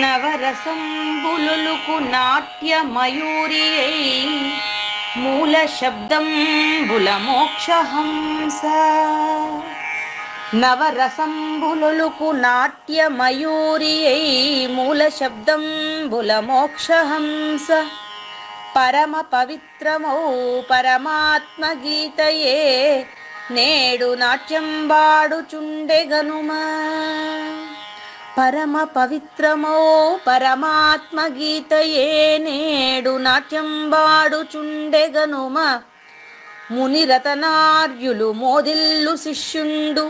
నవరసంబులుకు నాట్య మయూరియై మూల శబ్దంబుల మోక్షహంస. నవరసంబులుకు నాట్య మయూరియై మూల శబ్దంబుల మోక్షహంస. పరమ పవిత్రమౌ పరమాత్మ గీతయే నేడు నాట్యం బాడుచుండెగనుమా. పరమ పవిత్రమౌ పరమాత్మ గీతయే నేడు నాట్యం బాడుచుండెగనుమ. మునిరతనార్యులు మోదిల్లు శిష్యుండు,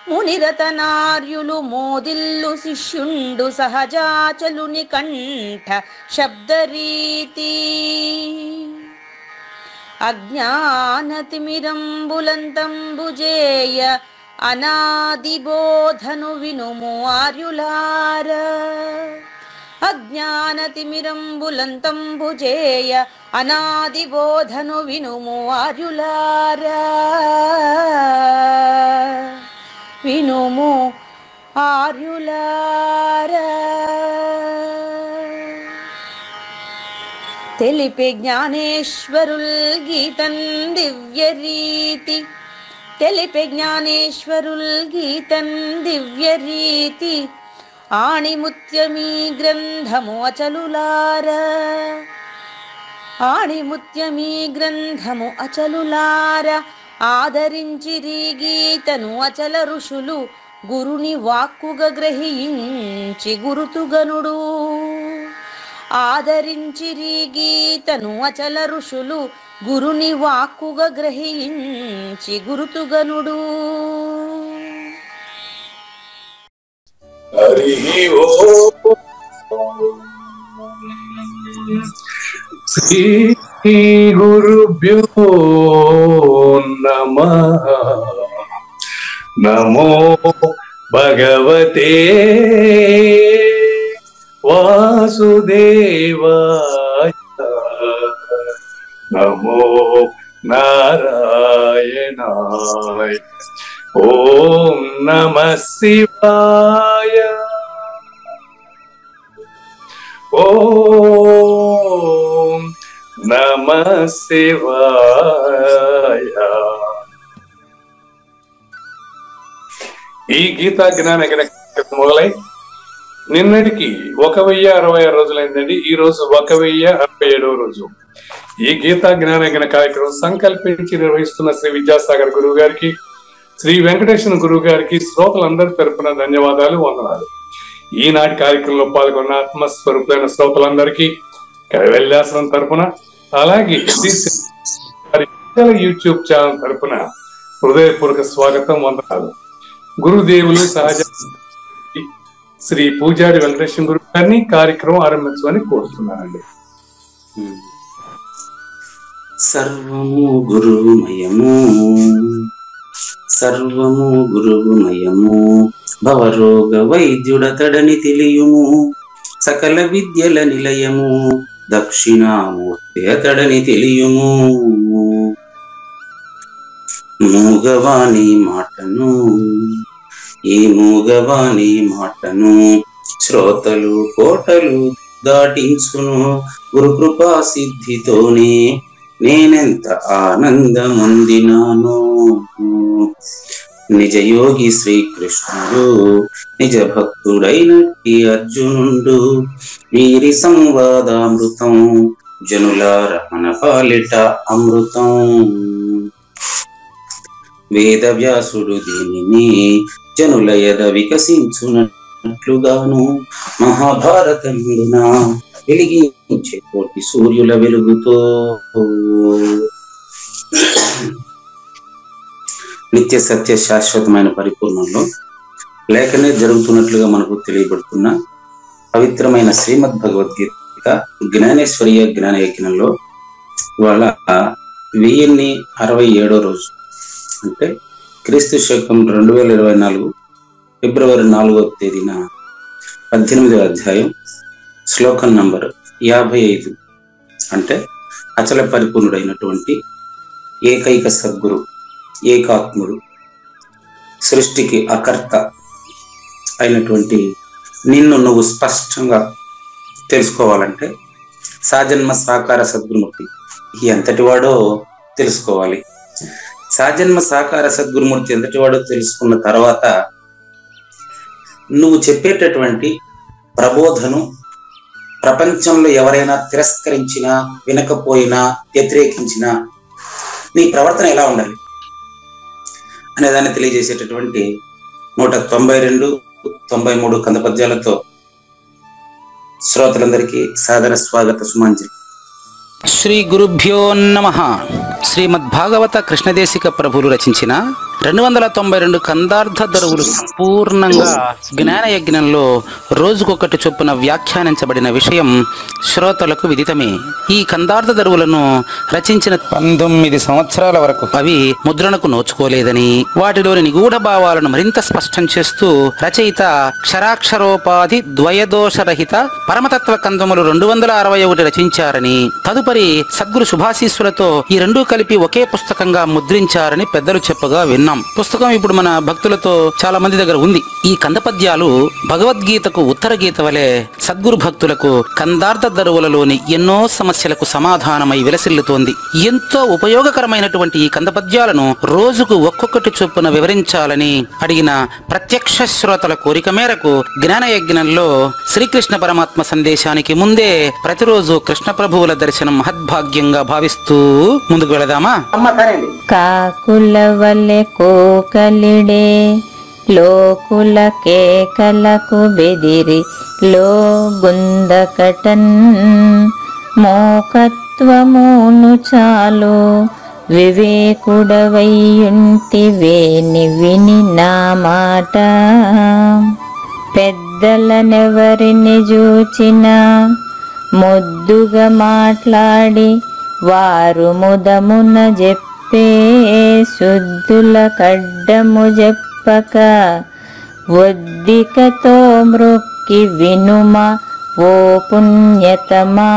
మునిరతనార్యులు మోదిల్లు శిష్యుండు సహజాచలుని కంఠ శబ్దరీతి. అజ్ఞానతిమిరంబులంతంబుజేయ అనాదిబోధను వినుము ఆర్యులార. అజ్ఞానతిమిరంబులంతంబుజేయ అనాదిబోధను వినుము ఆర్యులార. వినుము ఆర్యులార. తెలిపే జ్ఞానేశ్వరుల్ గీతన్ దివ్య రీతి. తెలిపే జ్ఞానేశ్వరుల్ గీతన్ దివ్య రీతి. ఆణిముత్యమీ గ్రంథము అచలులార. ఆణిముత్యమీ గ్రంథము అచలులార. ఆదరించిరి గీతను అచల ఋషులు గురుని వాక్కుగా గ్రహించి గురుతుగనుడు. ఆదరించిరి గీతను అచల ఋషులు గురుని వాక్కుగా గ్రహించి గురుతుగనుడు. హరి ఓం. శ్రీ గురుభ్యో నమః. నమో భగవతే వాసుదేవాయ. నమో నారాయణాయ. ఓం నమః శివాయ. ఓం నమః శివాయ. ఈ గీతా జ్ఞాన మొదలై నిన్నటికి 1066 రోజులైందండి. ఈ రోజు 1067వ రోజు. ఈ గీతా జ్ఞాన కార్యక్రమం సంకల్పించి నిర్వహిస్తున్న శ్రీ విద్యాసాగర్ గురువు గారికి, శ్రీ వెంకటేశ్వర గురువు గారికి శ్రోతలందరి తరపున ధన్యవాదాలు, వందనాలు. ఈనాటి కార్యక్రమంలో పాల్గొన్న ఆత్మస్వరూపులైన శ్రోతలందరికీ కైవల్యాసనం తరపున, అలాగే యూట్యూబ్ ఛానల్ తరపున హృదయపూర్వక స్వాగతం, వందనాలు. గురుదేవులు సహజ శ్రీ పూజారి వెంకటేశ్వర గురువు గారిని కార్యక్రమం ఆరంభించమని కోరుతున్నానండి. సర్వము గురుమయము, సర్వము గురుమయము. భవరోగ వైద్యుడతడని తెలియుము. సకల విద్యల నిలయము దక్షిణామూర్తి అతడని తెలియుము. మూగవాణి మాటను, ఈ మూగవాణి మాటను శ్రోతలు కోటలు దాటించును. గురుకృపా సిద్ధితోనే నేనెంత ఆనందమొందినాను. నిజయోగి శ్రీకృష్ణుడు, నిజ భక్తుడైనట్టి అర్జునుడు. వీరి సంవాదామృతం జనులార మన పాలిట అమృతం. వేదవ్యాసుడు దీనిని జనుల ఎద వికసించునట్లుగాను మహాభారతమున వెలిగించే కోటి సూర్యుల వెలుగుతో నిత్య సత్య శాశ్వతమైన పరిపూర్ణంలో లేఖనే జరుగుతున్నట్లుగా మనకు తెలియబడుతున్న పవిత్రమైన శ్రీమద్ భగవద్గీత జ్ఞానేశ్వరీయ జ్ఞాన యజ్ఞంలో ఇవాళ 1067వ రోజు. అంటే క్రీస్తు శకం 2024 ఫిబ్రవరి 4వ తేదీన 18వ అధ్యాయం శ్లోకం నంబర్ 55. అంటే అచల పరిపూర్ణుడైనటువంటి ఏకైక సద్గురు, ఏకాత్ముడు, సృష్టికి అకర్త అయినటువంటి నిన్ను నువ్వు స్పష్టంగా తెలుసుకోవాలంటే సాజన్మ సాకార సద్గురుమూర్తి ఎంతటి వాడో తెలుసుకోవాలి. సాజన్మ సాకార సద్గురుమూర్తి ఎంతటి వాడో తెలుసుకున్న తర్వాత నువ్వు చెప్పేటటువంటి ప్రబోధను ప్రపంచంలో ఎవరైనా తిరస్కరించినా, వినకపోయినా, వ్యతిరేకించినా నీ ప్రవర్తన ఎలా ఉండాలి అనేదాన్ని తెలియజేసేటటువంటి 192, 93 కంద పద్యాలతో శ్రోతలందరికీ సాదర స్వాగత సుమాంజలి. శ్రీ గురుభ్యో నమః. శ్రీమద్భాగవత కృష్ణదేశిక ప్రభులు రచించిన 292 కందార్థ దరువులు సంపూర్ణంగా జ్ఞాన యజ్ఞంలో రోజుకొకటి చొప్పున వ్యాఖ్యానించబడిన విషయం శ్రోతలకు విదితమే. ఈ కందార్థ దరువులను రచించిన 19 సంవత్సరాల వరకు అవి ముద్రణకు నోచుకోలేదని, వాటిలోని నిగూఢ భావాలను మరింత స్పష్టం చేస్తూ రచయిత క్షరాక్షరోపాధి ద్వయదోషరహిత పరమతత్వ కందములు 261 రచించారని, తదుపరి సద్గురు శుభాశీస్సులతో ఈ రెండూ కలిపి ఒకే పుస్తకంగా ముద్రించారని పెద్దలు చెప్పగా విన్నాం. పుస్తకం ఇప్పుడు మన భక్తులతో చాలా మంది దగ్గర ఉంది. ఈ కంద పద్యాలు భగవద్గీతకు ఉత్తర గీత వలె సద్గురు భక్తులకు కందార్థ దరువులలోని ఎన్నో సమస్యలకు సమాధానమై విలసిల్లుతోంది. ఎంతో ఉపయోగకరమైనటువంటి ఈ కంద పద్యాలను రోజుకు ఒక్కొక్కటి చొప్పున వివరించాలని అడిగిన ప్రత్యక్ష శ్రోతల కోరిక మేరకు జ్ఞానయజ్ఞంలో శ్రీకృష్ణ పరమాత్మ సందేశానికి ముందే ప్రతిరోజు కృష్ణ ప్రభువుల దర్శనం మహద్భాగ్యంగా భావిస్తూ ముందుకు వెళదామా? కాకుల వలె కోకలిడే లోకుల కేకలకు బెదిరి లోగుందకటన్ మోకత్వమును చాలు వివేకుడవైయుంటివే విని నా మాట. పెద్దలనెవరిని చూచినా ముద్దుగా మాట్లాడి వారు ముదమున చెప్పే శుద్ధుల కడ్డము చెప్పక ఒద్దికతో మృక్కి వినుమా ఓ పుణ్యతమా.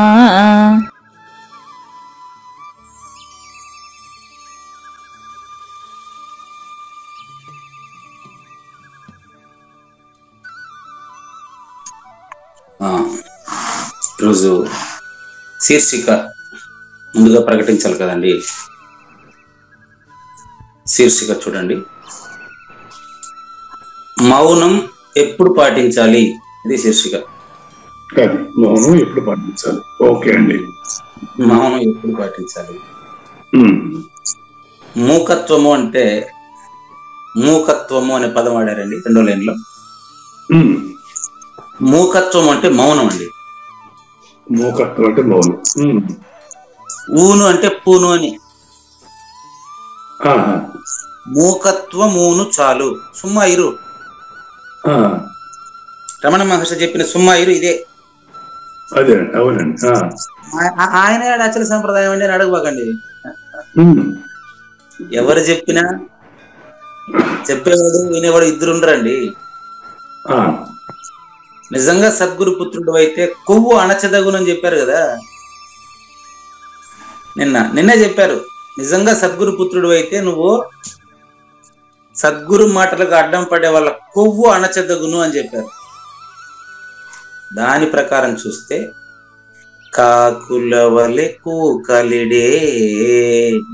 ఈరోజు శీర్షిక ముందుగా ప్రకటించాలి కదండి. శీర్షిక చూడండి, మౌనం ఎప్పుడు పాటించాలి, ఇది శీర్షిక. మౌనం ఎప్పుడు పాటించాలి? ఓకే అండి, మౌనం ఎప్పుడు పాటించాలి. మూకత్వము అంటే, మూకత్వము అనే పదం వాడారండి 2వ లైన్లో. మూకత్వం అంటే మౌనం అండి. మూకత్వం అంటే మౌనం. ఊను అంటే పూను అని. మూకత్వమూను చాలు, సుమ్మా ఇరు. రమణ మహర్షి చెప్పిన సుమ్మా ఇరు ఇదే. అదే అవునండి. ఆయన అచల సంప్రదాయం అండి అని అడగబాకండి. ఎవరు చెప్పినా చెప్పేవాడు వినేవాడు ఇద్దరు ఉండరండి. నిజంగా సద్గురు పుత్రుడు అయితే కొవ్వు అణచదగునని చెప్పారు కదా, నిన్నే చెప్పారు. నిజంగా సద్గురు పుత్రుడు అయితే నువ్వు సద్గురు మాటలకు అడ్డం పడే వాళ్ళ కొవ్వు అణచదగును అని చెప్పారు. దాని ప్రకారం చూస్తే కాకుల వలె కూకలిడే,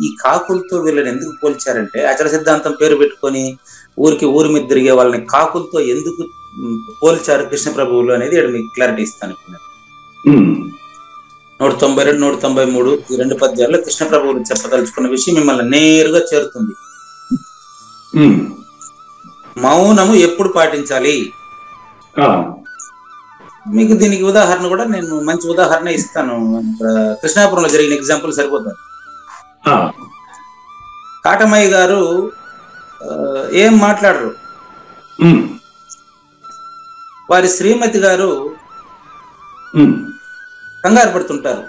ఈ కాకులతో వీళ్ళని ఎందుకు పోల్చారంటే, అచల సిద్ధాంతం పేరు పెట్టుకొని ఊరి మీద తిరిగే వాళ్ళని కాకులతో ఎందుకు పోల్చారు కృష్ణ ప్రభువులు అనేది ఇక్కడ మీకు క్లారిటీ ఇస్తాను. 192, 193 ఈ 2 పద్యాల్లో కృష్ణ ప్రభువులు చెప్పదలుచుకున్న విషయం మిమ్మల్ని నేరుగా చేరుతుంది. మౌనము ఎప్పుడు పాటించాలి, మీకు దీనికి ఉదాహరణ కూడా నేను మంచి ఉదాహరణ ఇస్తాను. కృష్ణాపురంలో జరిగిన ఎగ్జాంపుల్ సరిపోతుంది. కాటమయ్య గారు ఏం మాట్లాడరు, వారి శ్రీమతి గారు కంగారు పడుతుంటారు.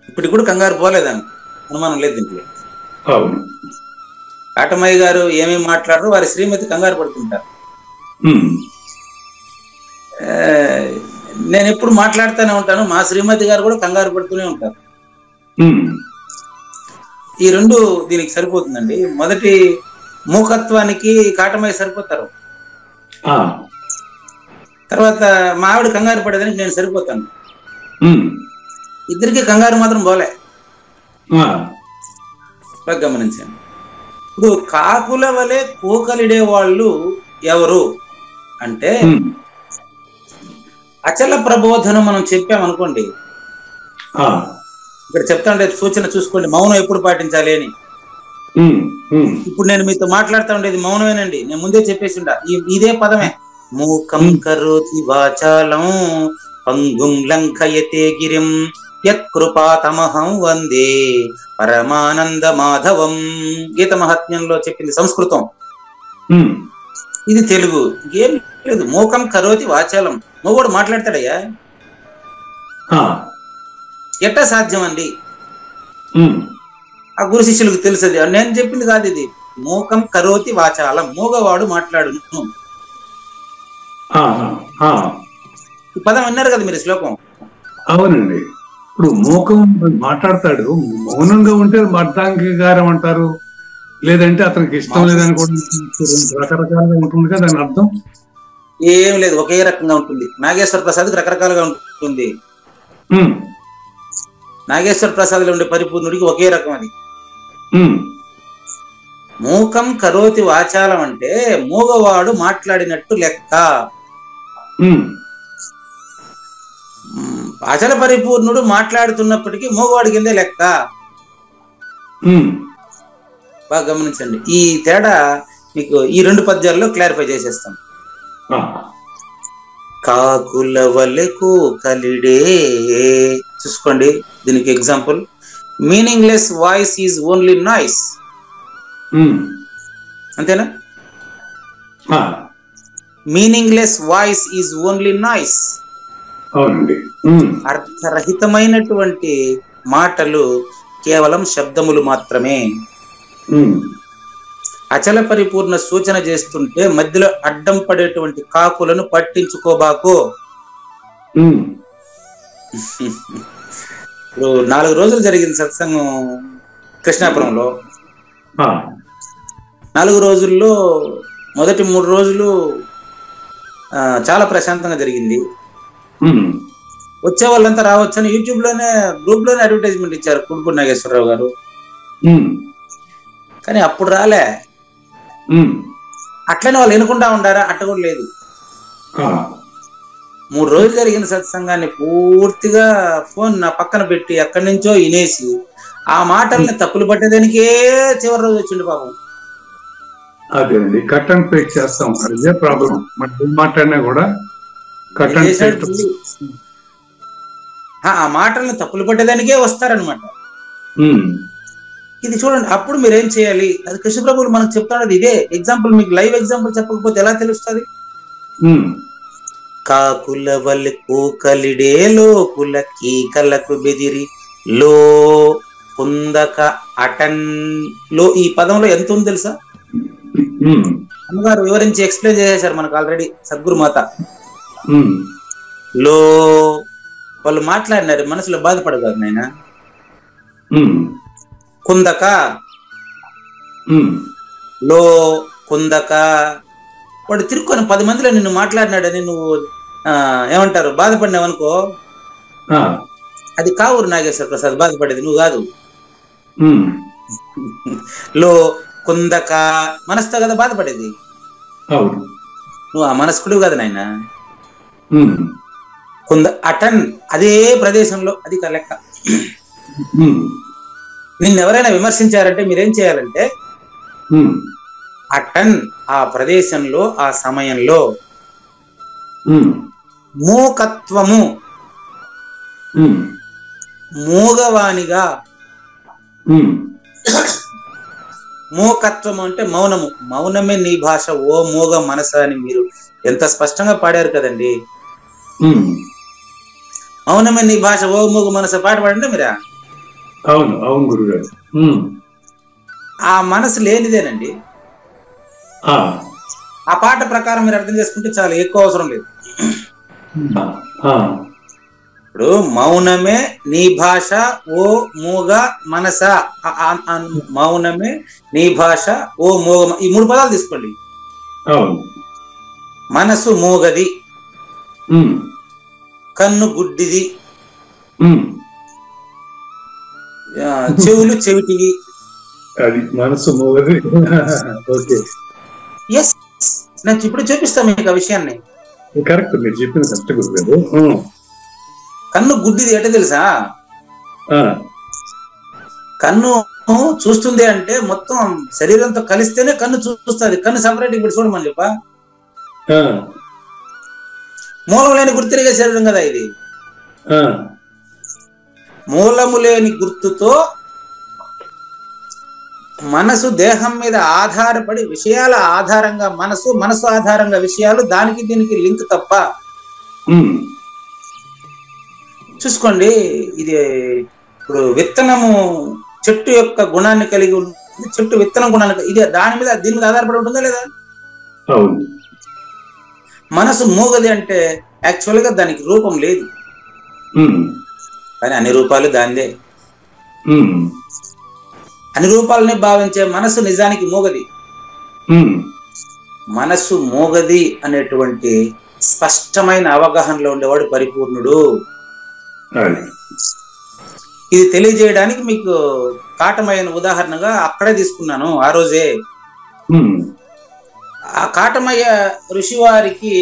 ఇప్పటికి కూడా కంగారు పోలేదని అనుమానం లేదు దీంట్లో. కాటమయ్య గారు ఏమేమి మాట్లాడరు, వారి శ్రీమతి కంగారు పడుతుంటారు. నేను ఎప్పుడు మాట్లాడుతూనే ఉంటాను, మా శ్రీమతి గారు కూడా కంగారు పడుతూనే ఉంటారు. ఈ 2 దీనికి సరిపోతుందండి. మొదటి మూకత్వానికి కాటమయ్య సరిపోతారు. ఆ, తర్వాత మా ఆవిడ కంగారు పడేదానికి నేను సరిపోతాను. ఉమ్, ఇద్దరికి కంగారు మాత్రం పోలే. ఆ, బాగా గమనించాను. ఇప్పుడు కాకుల వలె కోకలిడే వాళ్ళు ఎవరు అంటే ఉమ్, అచల ప్రబోధనం మనం చెప్పామనుకోండి, ఆ, ఇక్కడ చెప్తా ఉండే సూచన చూసుకోండి, మౌనం ఎప్పుడు పాటించాలి అని. ఉమ్, ఉమ్, ఇప్పుడు నేను మీతో మాట్లాడుతూ ఉండేది మౌనమేనండి, నేను ముందే చెప్పేసి ఉండా. ఇదే పదమే. మూకం కరోతి వాచాలం పంగుం లంఘయతే గిరిం యత్కృపాతమహం వందే పరమానంద మాధవం. గీత మహాత్మ్యంలో చెప్పింది సంస్కృతం, ఉమ్, ఇది తెలుగు. ఏం లేదు, మూకం కరోతి వాచాలం. మొగోడు మాట్లాడతాడయ్యా, ఆ, ఎట్టా సాధ్యం అండి? ఉమ్, ఆ గురు శిష్యులకు తెలుసది, నేను చెప్పింది కాదు ఇది. మూకం కరోతి వాచాలం, మూగవాడు మాట్లాడును. ఆ, ఆ, ఈ పదం విన్నారు కదా మీరు శ్లోకం. అవునండి. ఇప్పుడు మూకం మాట్లాడతాడు, మౌనంగా ఉంటే అర్థాంగీకారం అంటారు, లేదంటే అతనికి ఇష్టం లేదని కూడా రకరకాలుగా ఉంటుంది కదా దాని అర్థం. ఏం లేదు, ఒకే రకంగా ఉంటుంది. నాగేశ్వర ప్రసాద్కి రకరకాలుగా ఉంటుంది. ఉమ్, నాగేశ్వర ప్రసాద్ లో ఉండే పరిపూర్ణుడికి ఒకే రకం అది. ఉమ్, మూకం కరోతి వాచాలం అంటే మూగవాడు మాట్లాడినట్టు లెక్క. ఉమ్, అచల పరిపూర్ణుడు మాట్లాడుతున్నప్పటికీ మూగవాడి కిందే లెక్క. ఉమ్, బాగా గమనించండి, ఈ తేడా మీకు ఈ 2 పద్యాల్లో క్లారిఫై చేసేస్తాం. ఆ, కాకుల వలెకు కలిడే, చూసుకోండి దీనికి example. Meaningless voice is only noise. Um, అంతేనా? ఆ, meaningless voice is only noise. అవునండి. ఉమ్, అర్థరహితమైనటువంటి మాటలు కేవలం శబ్దములు మాత్రమే. ఉమ్, అచల పరిపూర్ణ సూచన చేస్తుంటే మధ్యలో అడ్డం పడేటువంటి కాకులను పట్టించుకోబాకు. ఉమ్, ఇప్పుడు 4 రోజులు జరిగింది సత్సంగం కృష్ణాపురంలో. ఆ, 4 రోజుల్లో మొదటి 3 రోజులు చాలా ప్రశాంతంగా జరిగింది. ఉమ్, వచ్చే వాళ్ళంతా రావచ్చని యూట్యూబ్ లోనే, గ్రూప్ లోనే అడ్వర్టైజ్మెంట్ ఇచ్చారు కుడుపూడి నాగేశ్వరరావు గారు. ఉమ్, కానీ అప్పుడు రాలే. ఉమ్, అట్లనే వాళ్ళు వినకుండా ఉండారా? అట్ట కూడా లేదు. ఆ, 3 రోజులు జరిగిన సత్సంగాన్ని పూర్తిగా ఫోన్ నా పక్కన పెట్టి అక్కడి నుంచో వినేసి ఆ మాటల్ని తప్పులు పట్టేదానికే చివరి రోజు వచ్చిండు పాపం. అదేనండి, కట్ అండ్ పేస్ట్ చేస్తా ఉంటారు. ఇదే ప్రాబ్లం. మనం ఏం మాట్లాడినా కూడా కట్ అండ్ పేస్ట్. ఆ మాటల్ని తప్పులు పట్టేదానికే వస్తారనమాట. ఉమ్, ఇది చూడండి. అప్పుడు మీరు ఏం చేయాలి? అది కృష్ణప్రభువులు మనకు చెప్తాడు. ఇదే ఎగ్జాంపుల్, మీకు లైవ్ ఎగ్జాంపుల్ చెప్పకపోతే ఎలా తెలుస్తుంది? ఉమ్, కాకుల వలె కోకలిడే లోకుల కీకలకు బెదిరి లో కుందక అటన్ లో. ఈ పదంలో ఎంత ఉంది తెలుసా? ఉమ్, అమ్మగారు వివరించి ఎక్స్ప్లెయిన్ చేసేశారు మనకు ఆల్రెడీ సద్గురు మాత. ఉమ్, లో వాళ్ళు మాట్లాడినారు, మనసులో బాధపడగారు నాయన. ఉమ్, కుందక ఉమ్, లో కుందక. వాడు తిరుక్కొని 10 మందిలో నిన్ను మాట్లాడినాడని నువ్వు ఏమంటారు బాధపడినావనుకో, ఆ, అది కావూరు నాగేశ్వర ప్రసాద్ బాధపడేది, నువ్వు కాదు. ఉమ్, లో కుందక మనసుతో కదా బాధపడేది, అవును. నువ్వు ఆ మనస్కుడు కదా నాయన. ఉమ్, కుంద అటన్ అదే ప్రదేశంలో, అది లెక్క. ఉమ్, నిన్ను ఎవరైనా విమర్శించారంటే మీరేం చేయాలంటే ఉమ్, అటన్ ఆ ప్రదేశంలో, ఆ సమయంలో ఉమ్, మూకత్వము, ఉమ్, మూగవానిగా. ఉమ్, మూకత్వము అంటే మౌనము. మౌనమే నీ భాష ఓ మూగ మనస అని మీరు ఎంత స్పష్టంగా పాడారు కదండి. ఉమ్, మౌనమే నీ భాష ఓ మూగ మనస పాట పాడండి మీరా. అవును, అవును గురుగారు. ఉమ్, ఆ మనసు లేనిదేనండి. ఆ, ఆ పాట ప్రకారం మీరు అర్థం చేసుకుంటే చాలా ఎక్కువ అవసరం లేదు. ఆ, ఇప్పుడు మౌనమే నీ భాష ఓ మూగ మనస. మౌనమే నీ భాష ఓ మూగ, ఈ 3 పదాలు తీసుకోండి. అవును. మనసు మూగది, ఉమ్, కన్ను గుడ్డిది, ఉమ్. చెవులు చెవిటివి. అది మనసు మూగది. ఓకే, ఎస్, నేను ఇప్పుడు చూపిస్తాను మీకు ఆ విషయాన్ని. కరెక్ట్, మీరు చెప్పింది కరెక్ట్ గురుగారు. కన్ను గుడ్డిది అంటే తెలుసా? ఆ, కన్ను చూస్తుంది అంటే మొత్తం శరీరంతో కలిస్తేనే కన్ను చూస్తుంది. కన్ను సపరేట్ ఇప్పుడు చూడమని చెప్ప. ఆ, మూలం లేని గుర్తిరిగే శరీరం కదా ఇది. ఆ, మూలము లేని గుర్తుతో మనసు దేహం మీద ఆధారపడి విషయాల ఆధారంగా మనసు ఆధారంగా విషయాలు, దానికి దీనికి లింక్ తప్ప. ఉమ్, చూసుకోండి, ఇది ఇప్పుడు విత్తనము చెట్టు యొక్క గుణాన్ని కలిగి ఉంటుంది. చెట్టు విత్తనం గుణాన్ని ఇది దీని మీద ఆధారపడి ఉంటుందా లేదా? అవును. మనసు మూగది అంటే యాక్చువల్ గా దానికి రూపం లేదు, ఉమ్, కానీ అన్ని రూపాలు దానిదే. ఉమ్, అన్ని రూపాలని భావించే మనసు నిజానికి మూగది. ఉమ్, మనసు మూగది అనేటువంటి స్పష్టమైన అవగాహనలో ఉండేవాడు పరిపూర్ణుడు. అది ఇది తెలియజేయడానికి మీకు కాటమయ్యను ఉదాహరణగా అక్కడే తీసుకున్నాను ఆ రోజే. ఉమ్, ఆ కాటమయ్య ఋషి వారికి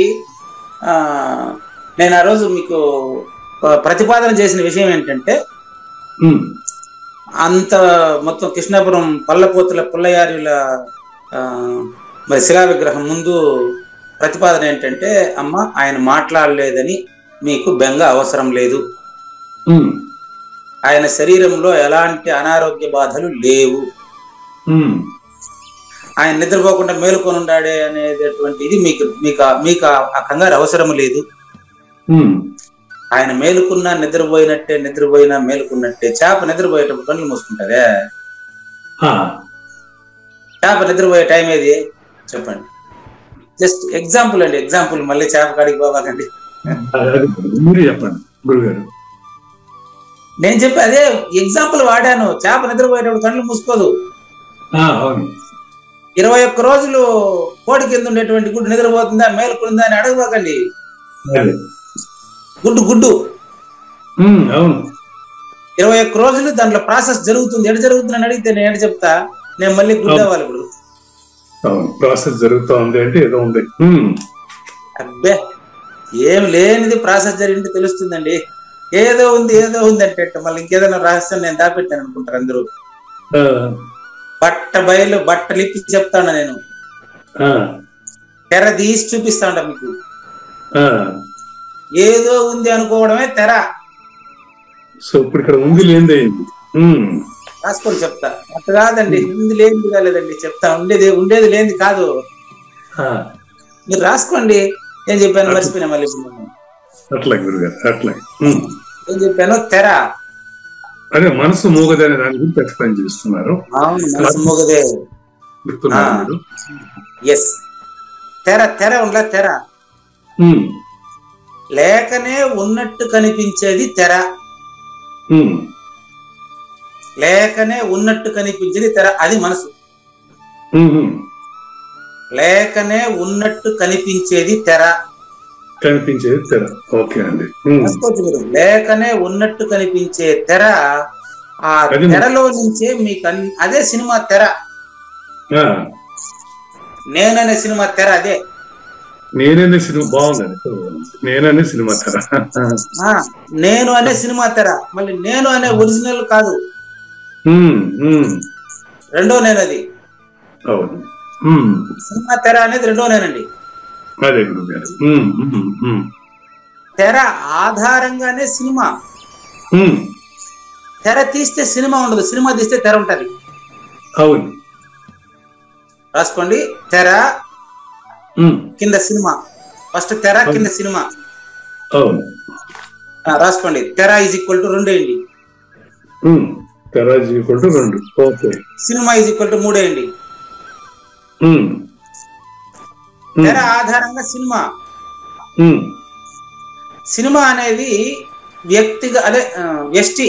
నేను ఆ రోజు మీకు ప్రతిపాదన చేసిన విషయం ఏంటంటే, ఉమ్, అంత మొత్తం కృష్ణాపురం పల్లపోతుల పుల్లయారుల మరి శిలా విగ్రహం ముందు ప్రతిపాదన ఏంటంటే, అమ్మ ఆయన మాట్లాడలేదని మీకు బెంగ అవసరం లేదు, ఉమ్, ఆయన శరీరంలో ఎలాంటి అనారోగ్య బాధలు లేవు, ఉమ్, ఆయన నిద్రపోకుండా మేలుకొని ఉండాడే అనేటటువంటి ఇది మీకు ఆ కంగారు అవసరం లేదు. ఉమ్, ఆయన మేలుకున్నా నిద్రపోయినా మేలుకున్నట్టే. చేప నిద్రపోయేటప్పుడు కళ్ళు మూసుకుంటారే, ఆ, చేప నిద్రపోయే టైం ఏది చెప్పండి? జస్ట్ ఎగ్జాంపుల్ అండి, ఎగ్జాంపుల్, మళ్ళీ చేప కాడికి పోవాలండి. అది మీరు చెప్పండి గురుగారు. నేను చెప్పి అదే ఎగ్జాంపుల్ వాడాను. చేప నిద్రపోయేటప్పుడు కళ్ళు మూసుకోదు. అవును. 21 రోజులు కోడి కింద ఉండేటువంటి గుడ్డు నిద్రపోతుందా మేలుకుందా అని అడగబోకండి. గుడ్డు అవును. 21 రోజులు దాంట్లో ప్రాసెస్ జరుగుతుంది. ఎటు జరుగుతుందని అడిగితే నేను ఎటు చెప్తా? నేను మళ్ళీ గుడ్డు అవ్వాలి ఇప్పుడు. ప్రాసెస్ జరుగుతూ ఉంది అంటే ఏదో ఉంది. అబ్బే, ఏం లేనిది ప్రాసెస్ జరిగింది తెలుస్తుందండి. ఏదో ఉంది అంటే మళ్ళీ ఇంకేదైనా రహస్యం నేను దాపెట్టాను అనుకుంటారు అందరూ. బట్టలు ఇప్పి చెప్తాను నేను, తెర తీసి చూపిస్తా ఉంటా మీకు. ఏదో ఉంది అనుకోవడమే తెర. సో ఇప్పుడు ఇక్కడ ఉంది లేనిది రాసుకొని చెప్తా. అట్లా కాదండి, ఉంది లేనిది కాలేదండి, చెప్తా. ఉండేది లేనిది కాదు, మీరు రాసుకోండి. ఏం చెప్పాను మర్చిపోయినా మళ్ళీ. అట్లా గురుగారు, అట్లా ఏం చెప్పాను? తెర. అదే మనసు మూగదే అనే దాని గురించి ఎక్స్ప్లెయిన్ చేస్తున్నారు. అవును, మనసు మూగదే. ఎస్, తెర ఉండ. తెర లేకనే ఉన్నట్టు కనిపించేది తెర. లేకనే ఉన్నట్టు కనిపించేది తెర, అది మనసు. లేకనే ఉన్నట్టు కనిపించేది తెర. ఓకే అండి. లేకనే ఉన్నట్టు కనిపించే తెర. ఆ తెరలో నుంచే మీకు అదే సినిమా తెర. నేననే సినిమా తెర అదే. నేననే సినిమా బాగుందండి. నేననే సినిమా తెర. నేను అనే సినిమా తెర. మళ్ళీ నేను అనే ఒరిజినల్ కాదు, రెండో నేనది. సినిమా తెర అనేది రెండో నేనండి. అదే గురువు గారు. తెర ఆధారంగానే సినిమా. తెర తీస్తే సినిమా ఉండదు, సినిమా తీస్తే తెర ఉంటది. అవును, రాసుకోండి. తెర కింద సినిమా. ఫస్ట్ తెర కింద సినిమా. అవును, రాసుకోండి. తెర ఈజ్ ఈక్వల్ టు 2 వేయండి. తెర is equal to 2. Okay. Cinema is equal to 3 వేయండి. తెర ఆధారంగా సినిమా. సినిమా అనేది వ్యష్టి.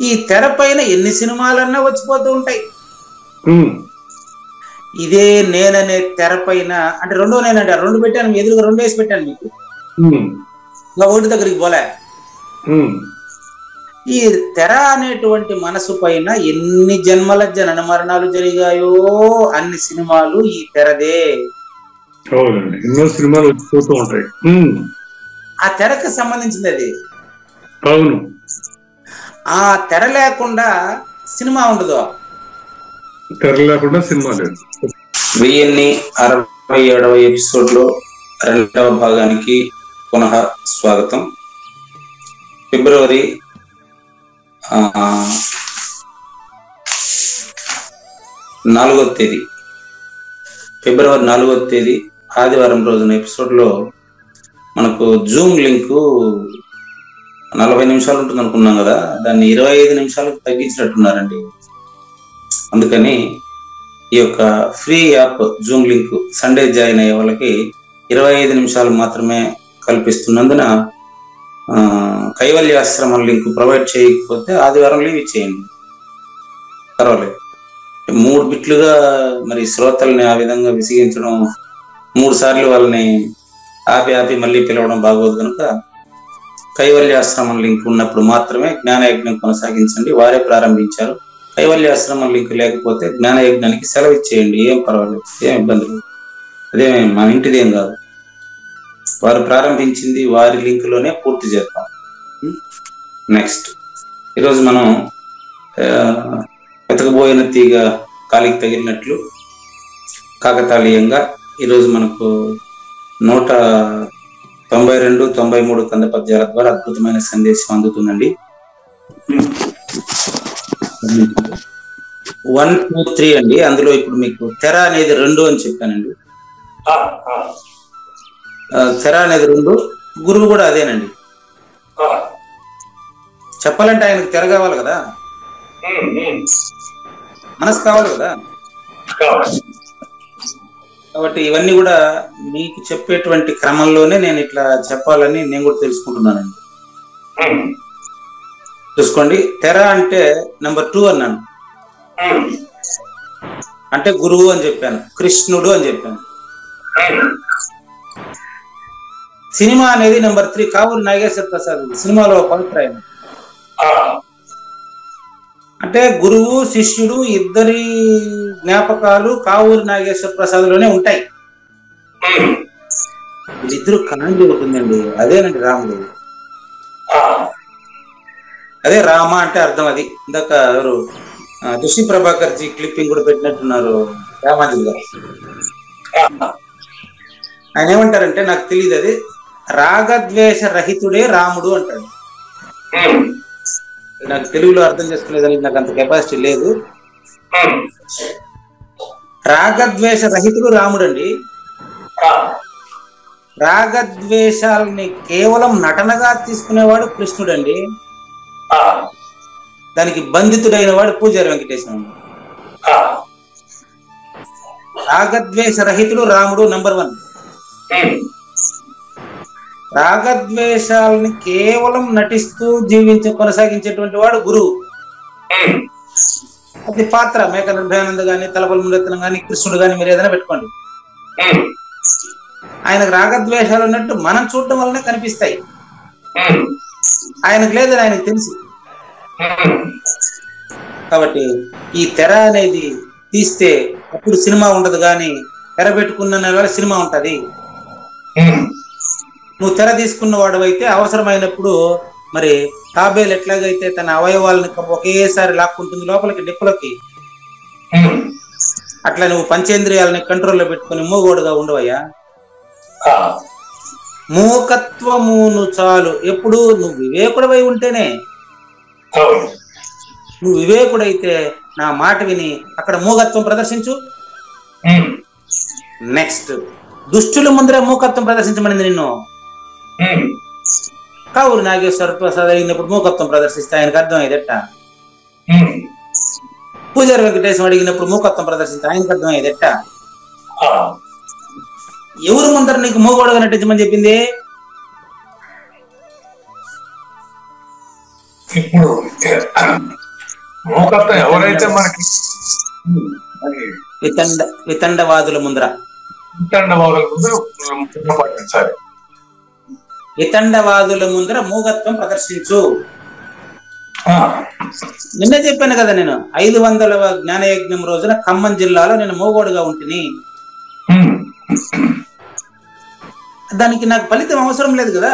ఈ తెర పైన ఎన్ని సినిమాలన్నా వచ్చిపోతూ ఉంటాయి. ఇదే నేననే తెర పైన, అంటే రెండో నేనండి, రెండు పెట్టాను ఎదురుగా, రెండు వేసి పెట్టాను మీకు, ఇంకా ఒకటి దగ్గరికి పోలే. ఈ తెర అనేటువంటి మనసు పైన ఎన్ని జన్మల జనన మరణాలు జరిగాయో అన్ని సినిమాలు ఈ తెరదే. ఎన్నో సినిమాలు వచ్చిపోతూ ఉంటాయి. ఆ తెరకు సంబంధించింది అది. అవును. ఆ తెర లేకుండా సినిమా ఉండదు. తెర లేకుండా సినిమా లేదు. 1067వ ఎపిసోడ్లో 2వ భాగానికి పునః స్వాగతం. ఫిబ్రవరి 4వ తేదీ, ఫిబ్రవరి 4వ తేదీ ఆదివారం రోజున ఎపిసోడ్లో మనకు జూమ్ లింక్ 40 నిమిషాలు ఉంటుంది అనుకున్నాం కదా, దాన్ని 25 నిమిషాలకు తగ్గించినట్టున్నారండి. అందుకని ఈ యొక్క free app Zoom link Sunday join అయ్యే వాళ్ళకి 25 నిమిషాలు మాత్రమే కల్పిస్తున్నందున కైవల్యాశ్రమం లింక్ ప్రొవైడ్ చేయకపోతే ఆదివారం లీవ్ ఇచ్చేయండి, పర్వాలేదు. 3 బిట్లుగా మరి శ్రోతల్ని ఆ విధంగా విసిగించడం, 3 సార్లు వాళ్ళని ఆపి మళ్ళీ పిలవడం బాగోదు కనుక కైవల్యాశ్రమం లింక్ ఉన్నప్పుడు మాత్రమే జ్ఞానయజ్ఞం కొనసాగించండి. వారే ప్రారంభించారు. కైవల్యాశ్రమం లింక్ లేకపోతే జ్ఞానయజ్ఞానికి సెలవు ఇచ్చేయండి, ఏం పర్వాలేదు, ఏం ఇబ్బంది లేదు. అదే మన ఇంటిదేం కాదు, వారు ప్రారంభించింది వారి లింక్ లోనే పూర్తి చేద్దాం. నెక్స్ట్, ఈరోజు మనం వెతకబోయిన తీగ కాలికి తగిలినట్లు కాకతాళీయంగా ఈరోజు మనకు 192, 93 కంద పద్యాల ద్వారా అద్భుతమైన సందేశం అందుతుందండి. 1, 2, 3 అండి. అందులో ఇప్పుడు మీకు తెర అనేది 2 అని చెప్పానండి. తెర అనేది 2, గురువు కూడా అదేనండి. చెప్పాలంటే ఆయనకు తెర కావాలి కదా, మనసు కావాలి కదా. కాబట్టి ఇవన్నీ కూడా మీకు చెప్పేటువంటి క్రమంలోనే నేను ఇట్లా చెప్పాలని నేను కూడా తెలుసుకుంటున్నానండి. చూసుకోండి, తెర అంటే నెంబర్ 2 అన్నాను, అంటే గురువు అని చెప్పాను, కృష్ణుడు అని చెప్పాను. సినిమా అనేది నెంబర్ 3, కావూరి నాగేశ్వర ప్రసాద్ సినిమాలో పవిత్రాయన. అంటే గురువు శిష్యుడు ఇద్దరి జ్ఞాపకాలు కావూరి నాగేశ్వర ప్రసాద్ లోనే ఉంటాయి. వీళ్ళిద్దరు కాండి ఉంటుందండి, అదేనండి రాముడు. అదే రామ అంటే అర్థం అది. ఇందాక ఎవరు దుషి ప్రభాకర్ జీ క్లిప్పింగ్ కూడా పెట్టినట్టున్నారు రామాజీ గారు. ఆయన ఏమంటారంటే, నాకు తెలియదు, అది రాగద్వేష రహితుడే రాముడు అంటాడు. నాకు తెలుగులో అర్థం చేసుకునేదానికి నాకు అంత కెపాసిటీ లేదు. రాగద్వేష రహితుడు రాముడు అండి. రాగద్వేషాలని కేవలం నటనగా తీసుకునేవాడు కృష్ణుడు అండి. దానికి బంధితుడైన వాడు పూజారి వెంకటేశ్వర. రాగద్వేష రహితుడు రాముడు నంబర్ 1. రాగద్వేషాలని కేవలం నటిస్తూ కొనసాగించేటువంటి వాడు గురువు. అది పాత్ర, మేక నిర్భయానంద గాని, తలపల్లి మురళీరత్నం గాని, కృష్ణుడు గాని, మీరు ఏదైనా పెట్టుకోండి. ఆయనకు రాగద్వేషాలు ఉన్నట్టు మనం చూడటం వల్లనే కనిపిస్తాయి, ఆయనకు లేదని ఆయనకు తెలుసు. కాబట్టి ఈ తెర అనేది తీస్తే అప్పుడు సినిమా ఉండదు, కానీ తెర పెట్టుకున్న సినిమా ఉంటది. నువ్వు తెర తీసుకున్న వాడు అయితే అవసరమైనప్పుడు మరి తాబేలు ఎట్లాగైతే తన అవయవాలను ఒకేసారి లాక్కుంటుంది లోపలికి డిప్పులకి, అట్లా నువ్వు పంచేంద్రియాలని కంట్రోల్లో పెట్టుకుని మూగోడుగా ఉండవయ్యా. మూకత్వమును చాలు. ఎప్పుడు నువ్వు వివేకుడవై ఉంటేనే. నువ్వు వివేకుడైతే నా మాట విని అక్కడ మూగత్వం ప్రదర్శించు. నెక్స్ట్, దుష్టుల ముందరే మూకత్వం ప్రదర్శించమనింది నిన్ను. కావూరి నాగేశ్వర ప్రసాద్ అడిగినప్పుడు మూకత్వం ప్రదర్శిస్తే ఆయనకు అర్థం అయ్యేదట. పూజారి వెంకటేశ్వరం అడిగినప్పుడు మూకత్వం ప్రదర్శిస్తే ఆయనకు అర్థం అయ్యేదట. ఎవరు ముందర నీకు మూగోడుగా నటించమని చెప్పింది? ఇప్పుడు మూకత్వం ఎవరైతే మనకి వితండవాదుల ముందర పాటించాలి. వితండవాదుల ముందర మూగత్వం ప్రదర్శించు. నిన్నే చెప్పాను కదా, నేను 500వ జ్ఞానయజ్ఞం రోజున ఖమ్మం జిల్లాలో నేను మూగోడుగా ఉంటిని. దానికి నాకు ఫలితం అవసరం లేదు కదా.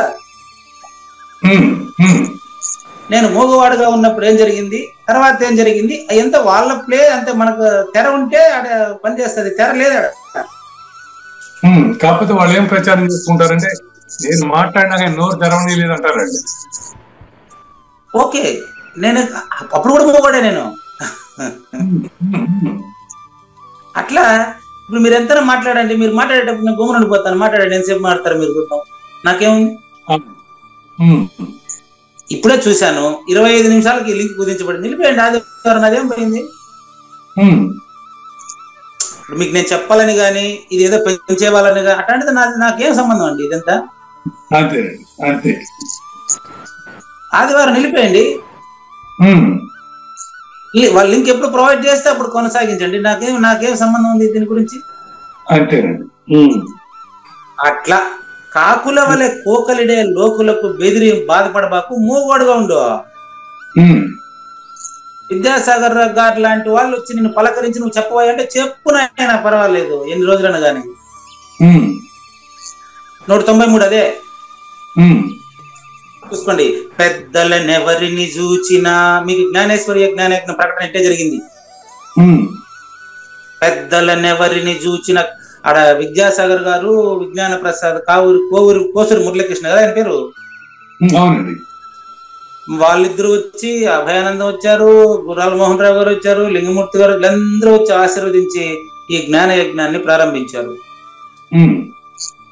నేను మూగవాడుగా ఉన్నప్పుడు ఏం జరిగింది, తర్వాత ఏం జరిగింది, ఎంత వాళ్ళ ప్లే అంతే. మనకు తెర ఉంటే ఆడ పనిచేస్తుంది, తెర లేదు. కాకపోతే వాళ్ళు ఏం ప్రచారం చేసుకుంటారంటే నేను మాట్లాడినా నోరు తెరవని లేదంటారండి. ఓకే, నేను అప్పుడు కూడా మూగోడే నేను. అట్లా ఇప్పుడు మీరు ఎంత మాట్లాడండి, మీరు మాట్లాడేటప్పుడు నేను గుమ్మను ఉండిపోతాను. మాట్లాడండి, ఎంతసేపు మాట్లాడతారు మీరు గుర్తం, నాకేముంది. ఇప్పుడే చూశాను 25 నిమిషాలకి లింక్ కుదించబడి నిలిపేయండి. ఆదివారం అదేం పోయింది. ఇప్పుడు మీకు నేను చెప్పాలని కానీ ఇది ఏదో పెంచేవాళ్ళని కానీ అట్లాంటిది నాకేం సంబంధం అండి ఇదంతా. ఆదివారం నిలిపేయండి. వాళ్ళ లింక్ ఎప్పుడు ప్రొవైడ్ చేస్తే అప్పుడు కొనసాగించండి. నాకేం సంబంధం ఉంది దీని గురించి. అట్లా కాకుల వలె కోకలిడే లోకులకు బెదిరి బాధపడబాకు, మూగోడుగా ఉండు. విద్యాసాగర్ గారు లాంటి వాళ్ళు వచ్చి నిన్ను పలకరించి నువ్వు చెప్పవా అంటే చెప్పునైనా పర్వాలేదు, ఎన్ని రోజులైనా కానీ. 193 అదే చూసుకోండి. పెద్దలనెవరిని చూచినా, మీకు జ్ఞానేశ్వరి జ్ఞానయజ్ఞ ప్రకటన ఎట్టే జరిగింది. పెద్దలనెవరిని చూచిన ఆడ విద్యాసాగర్ గారు, విజ్ఞాన ప్రసాద్, కోసూరి మురళీకృష్ణ కదా ఆయన పేరు. వాళ్ళిద్దరు వచ్చి, అభయానందం వచ్చారు, గుర్రాల మోహన్ రావు గారు వచ్చారు, లింగమూర్తి గారు, వీళ్ళందరూ వచ్చి ఆశీర్వదించి ఈ జ్ఞాన యజ్ఞాన్ని ప్రారంభించారు.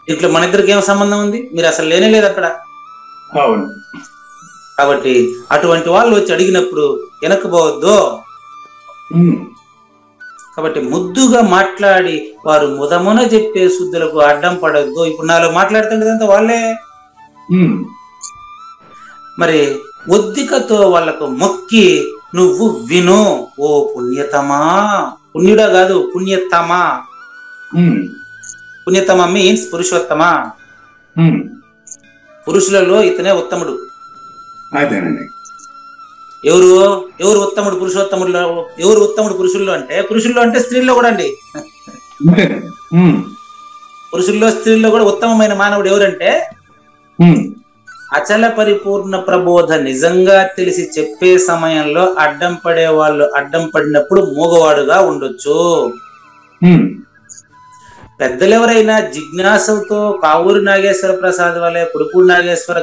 దీంట్లో మన ఇద్దరికి ఏం సంబంధం ఉంది? మీరు అసలు లేనే లేదు అక్కడ. కాబట్టి అటువంటి వాళ్ళు వచ్చి అడిగినప్పుడు వెనక్కిపోవద్దు. కాబట్టి ముద్దుగా మాట్లాడి వారు ముదమున చెప్పే శుద్ధులకు అడ్డం పడద్దు. ఇప్పుడు నాలో మాట్లాడుతుండేదంతా వాళ్ళే. మరి ఒద్దికతో వాళ్ళకు మొక్కి నువ్వు విను ఓ పుణ్యతమా. పుణ్యుడా కాదు, పుణ్యతమా. పుణ్యతమ మీన్స్ పురుషోత్తమా. పురుషులలో ఇతనే ఉత్తముడు. ఎవరు ఉత్తముడు పురుషోత్తముడులో? ఎవరు ఉత్తముడు పురుషుల్లో అంటే? పురుషుల్లో అంటే స్త్రీల్లో కూడా అండి. పురుషుల్లో స్త్రీల్లో కూడా ఉత్తమమైన మానవుడు ఎవరంటే అచల పరిపూర్ణ ప్రబోధ నిజంగా తెలిసి చెప్పే సమయంలో అడ్డం పడే వాళ్ళు అడ్డం పడినప్పుడు మూగవాడుగా ఉండొచ్చు. పెద్దలెవరైనా జిజ్ఞాసతో కావూరి నాగేశ్వర ప్రసాద్ వలె, కుడుపూడి నాగేశ్వర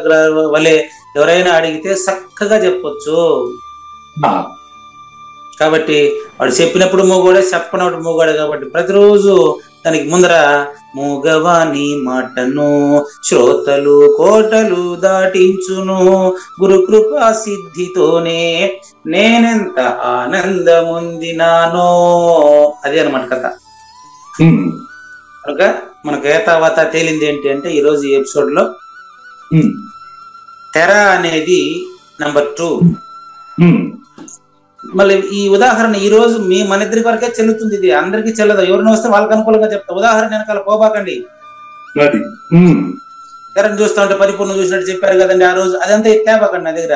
వలె ఎవరైనా అడిగితే చక్కగా చెప్పొచ్చు. కాబట్టి వాడు చెప్పినప్పుడు మూగోడే, చెప్పనప్పుడు మూగోడే. కాబట్టి ప్రతిరోజు దానికి ముందర మూగవాని మాటను శ్రోతలు కోటలు దాటించును, గురు కృపా సిద్ధితోనే నేనెంత ఆనందముందినానో. అదే అనమాట కథ. కనుక మనకు ఏతావాత తేలింది ఏంటి అంటే ఈరోజు ఈ ఎపిసోడ్ లో తెర అనేది నంబర్ 2. మళ్ళీ ఈ ఉదాహరణ ఈ రోజు మన ఇద్దరి వరకే చెల్లుతుంది. ఇది అందరికీ చెల్లదు. ఎవరిని వస్తే వాళ్ళకి అనుకూలంగా చెప్తా. ఉదాహరణ వెనకాల పోబాకండి. తెరను చూస్తా ఉంటే పరిపూర్ణ చూసినట్టు చెప్పారు కదండి ఆ రోజు, అదంతా తేబాకండి నా దగ్గర.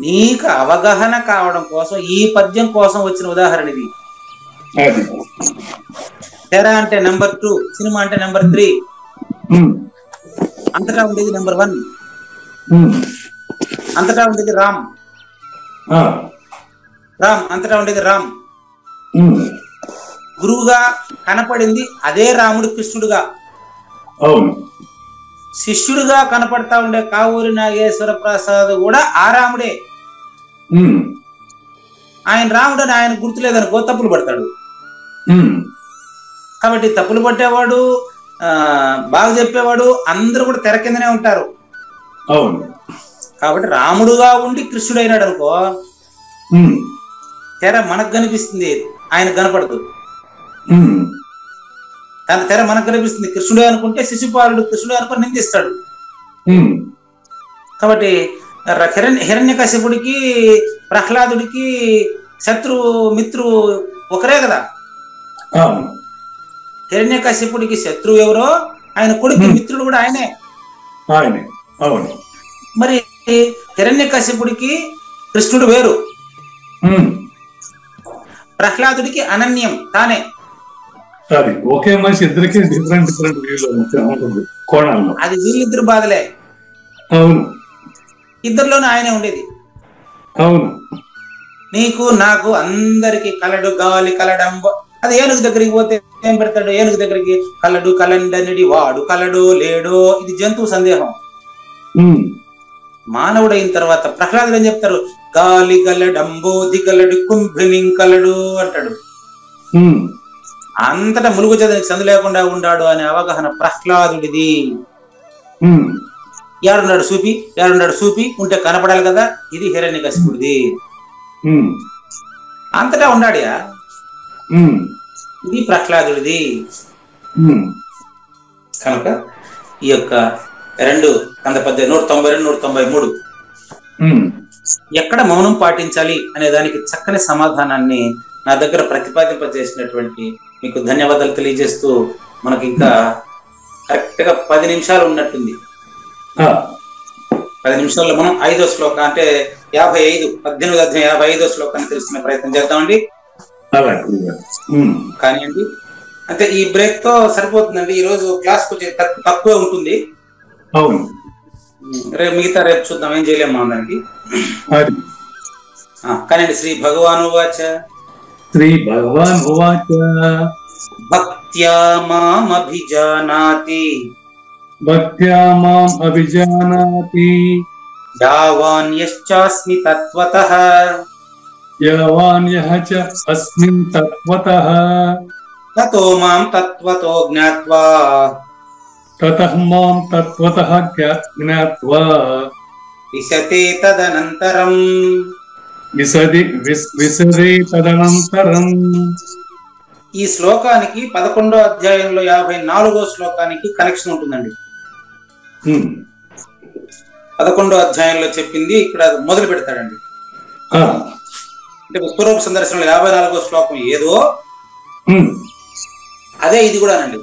నీకు అవగాహన కావడం కోసం ఈ పద్యం కోసం వచ్చిన ఉదాహరణ ఇది. తెర అంటే నెంబర్ 2, సినిమా అంటే నెంబర్ 3, అంతటా ఉండేది నెంబర్ 1, అంతటా ఉండేది రామ్. అంతటా ఉండేది రామ్. గురువుగా కనపడింది అదే రాముడు కృష్ణుడుగా. శిష్యుడిగా కనపడతా ఉండే కావూరి నాగేశ్వర ప్రసాద్ కూడా ఆ రాముడే. ఆయన రాముడు అని ఆయన గుర్తులేదనుకో తప్పులు పడతాడు. కాబట్టి తప్పులు పట్టేవాడు, బాగా చెప్పేవాడు అందరూ కూడా తెర కిందనే ఉంటారు. కాబట్టి రాముడుగా ఉండి కృష్ణుడు అయినాడు అనుకో, తెర మనకు కనిపిస్తుంది, ఆయన కనపడదు. తన తెర మనకు కనిపిస్తుంది. కృష్ణుడే అనుకుంటే శిశుపాలుడు కృష్ణుడే అనుకుని నిందిస్తాడు. కాబట్టి హిరణ్యకశిపుడికి ప్రహ్లాదుడికి శత్రు మిత్రు ఒకరే కదా. అవును హిరణ్యకశిపుడికి శత్రువు ఎవరో ఆయన కొడుకు మిత్రుడు కూడా ఆయనే. ఆయనే. అవును. మరి హిరణ్యకశిపుడికి కృష్ణుడు వేరు, ప్రహ్లాదుడికి అనన్యం తానే. అది ఒకే మనిషి ఇద్దరికి డిఫరెంట్ వ్యూలో ఉంటుంది కోణాల్లో. అది వీళ్ళిద్దరు బాధలే. అవును. ఇద్దరిలోనూ ఆయనే ఉండేది. అవును. నీకు నాకు అందరికి కలడు గాలి కలడంబ. అది ఏనుగు దగ్గరికి పోతే ఏం పెడతాడు? ఏనుగు దగ్గరికి కలడు కలండనిడి వాడు కలడో లేడో. ఇది జంతువు సందేహం. మానవుడైన తర్వాత ప్రహ్లాదుడు ఏం చెప్తారు? గాలి గలడంబోది గలడు కుంభినింకలడు అంటాడు. అంతటా ములుగు చదివి సందు లేకుండా ఉండాడు అనే అవగాహన ప్రహ్లాదుడిది. ఏడున్నాడు చూపి, ఏడున్నాడు చూపి ఉంటే కనపడాలి కదా. ఇది హిరణ్యకశిపుడిది. అంతటా ఉన్నాడుయా, ఇది ప్రహ్లాదుడిది. కనుక ఈ యొక్క 2 కందపద్య 192, 193 ఎక్కడ మౌనం పాటించాలి అనే దానికి చక్కని సమాధానాన్ని నా దగ్గర ప్రతిపాదింపజేసినటువంటి మీకు ధన్యవాదాలు తెలియజేస్తూ, మనకి ఇంకా కరెక్ట్ గా 10 నిమిషాలు ఉన్నట్టుంది. 10 నిమిషాల్లో మనం 5వ శ్లోకం అంటే 55, 18వ అధ్యాయం 55వ శ్లోకాన్ని తెలుసుకునే ప్రయత్నం చేద్దామండి. కానివ్వండి, అంటే ఈ బ్రేక్ తో సరిపోతుందండి. ఈ రోజు క్లాస్ కొంచెం తక్కువ ఉంటుంది. మిగతా రేపు చూద్దాం, ఏం చేయలేము మనం దానికి. కానీ శ్రీ భగవాన్ ఉవాచ, శ్రీ భగవాన్ ఉవాచ భక్త్యా మాం అభిజానాతి, భక్త్యా మాం అభిజానాతి, యావాన్యశ్చాస్మి తత్వతః, యావాన్యః చ అస్మిన్ తత్వతః, తతో మాం తత్వతో జ్ఞాత్వా, తతః మాం తత్వతః జ్ఞాత్వా, విశతే తదనంతరం, విశదే తదనంతరం. ఈ శ్లోకానికి 11వ అధ్యాయంలో 54వ శ్లోకానికి కనెక్షన్ ఉంటుందండి. 11వ అధ్యాయంలో చెప్పింది ఇక్కడ మొదలు పెడతాడండి. అంటే విశ్వరూప సందర్శనంలో 54వ శ్లోకం ఏదో అదే ఇది కూడానండి.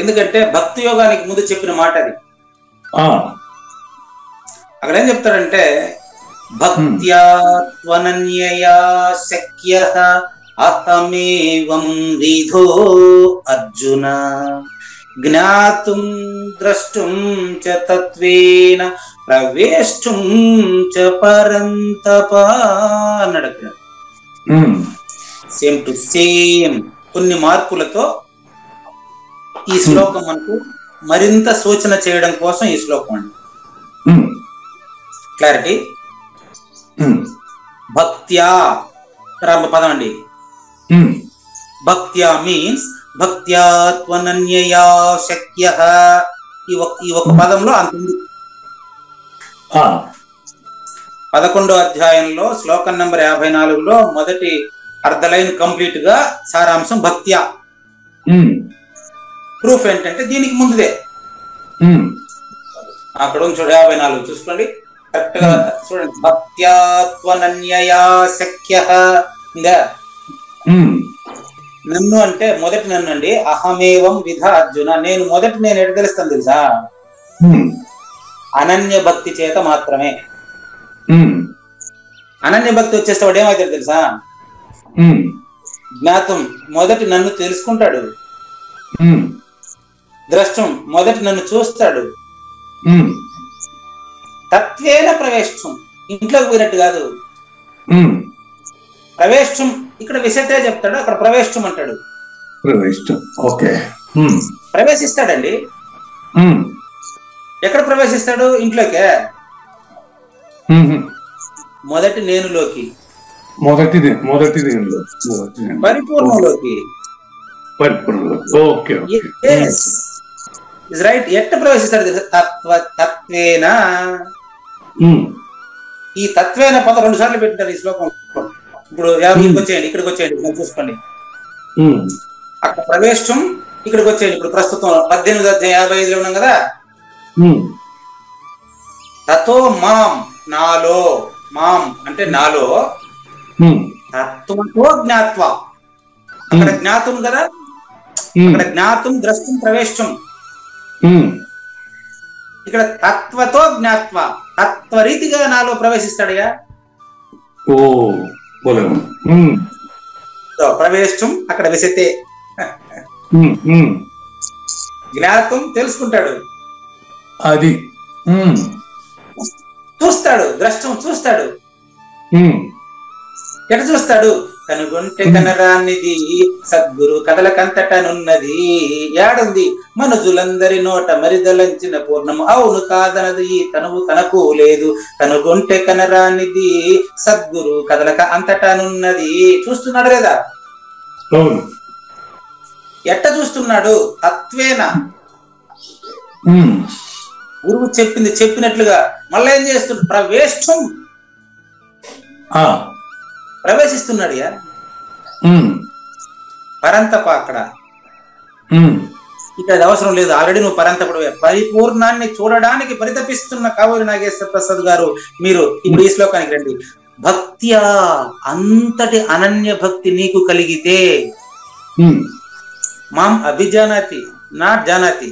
ఎందుకంటే భక్తి యోగానికి ముందు చెప్పిన మాట అది. అక్కడ ఏం చెప్తాడంటే, భక్త్యా త్వనన్యయా శక్యః అహమేవం విధో అర్జున, జ్ఞాతుం ద్రష్టుం చ తత్వేన ప్రవేష్టుం చ పరంతప అన్నాడు అక్కడ. సేమ్ టు సేమ్ కొన్ని మార్పులతో ఈ శ్లోకం మనకు మరింత సూచన చేయడం కోసం ఈ శ్లోకం అండి. క్లారిటీ. భక్త్యా ప్రారంభ పదం అండి. భక్త్యా మీన్స్ భక్త్యా త్వనన్యయా శక్యః. ఈ ఒక పదంలో అంత ఉంది. 11వ అధ్యాయంలో శ్లోకం నంబర్ 54లో మొదటి అర్ధ లైన్ కంప్లీట్ గా సారాంశం భక్త్యా. ప్రూఫ్ ఏంటంటే దీనికి ముందుదే అక్కడ చూడండి 54 చూసుకోండి కరెక్ట్ గా చూడండి. భక్త్యా త్వనన్యయా శక్యః. ఇంకా నన్ను అంటే మొదటి నన్ను అండి. అహమేవం విధ అర్జున, నేను మొదటి నేను ఎటు తెలుస్తాను తెలుసా? అనన్య భక్తి చేత మాత్రమే. అనన్య భక్తి వచ్చేస్తే వాడు ఏమైతే తెలుసా? జ్ఞాతం మొదటి నన్ను తెలుసుకుంటాడు. ద్రష్టం మొదటి నన్ను చూస్తాడు. తత్వేన ప్రవేశం, ఇంట్లోకి పోయినట్టు కాదు. ప్రవేశం ఇక్కడ విశతే చెప్తాడు, అక్కడ ప్రవేశం అంటాడు. ప్రవేశిస్తాడండి. ఎక్కడ ప్రవేశిస్తాడు? ఇంట్లోకే. మొదటి నేనులోకి, పరిపూర్ణలోకి. రైట్. ఎట్ట ప్రవేశిస్తాడు? తత్వేన. ఈ తత్వేన పదం 2 సార్లు పెట్టారు ఈ శ్లోకం. ఇప్పుడు వచ్చేయండి, ఇక్కడికి వచ్చేయండి, చూసుకోండి. అక్కడ ప్రవేశం, ఇక్కడికి వచ్చేయండి. ఇప్పుడు ప్రస్తుతం 18వ అధ్యాయం 55లో ఉన్నాం కదా. తతో మాం, నాలో, మాం అంటే నాలో, తత్వతో జ్ఞాత్వ. అక్కడ జ్ఞాతం కదా, అక్కడ జ్ఞాతం ద్రష్టం ప్రవేశం. ఇక్కడ తత్వతో జ్ఞాత్వ, తత్వరీతిగా నాలో ప్రవేశిస్తాడయ్యా. ప్రవేశం అక్కడ విసితే, జ్ఞాతం తెలుసుకుంటాడు, అది చూస్తాడు, ద్రష్టం చూస్తాడు. ఎట చూస్తాడు? కనుగొంటే కనరానిది సద్గురు కదలకంతటనున్నది. ఏడుంది? మనుజులందరి నోట మరిదలంచిన పూర్ణము, అవును కాదనది ఈ తనువు తనకు లేదు. కనుగొంటే కనరానిది సద్గురు కదలక అంతటనున్నది. చూస్తున్నాడు లేదా? ఎట్ట చూస్తున్నాడు? తత్వేన. గురువు చెప్పింది చెప్పినట్లుగా మళ్ళీ ఏం చేస్తున్నాడు? ప్రవేశం, ప్రవేశిస్తున్నాడు. పరంతప అక్కడ ఇక్కడ అవసరం లేదు, ఆల్రెడీ నువ్వు పరంతపుడు. పరిపూర్ణాన్ని చూడడానికి పరితపిస్తున్న కావూరి నాగేశ్వర ప్రసాద్ గారు, మీరు ఇప్పుడు ఈ శ్లోకానికి రండి. భక్త్యా, అంతటి అనన్య భక్తి నీకు కలిగితే, మాం అభిజానాతి నా జానాతి.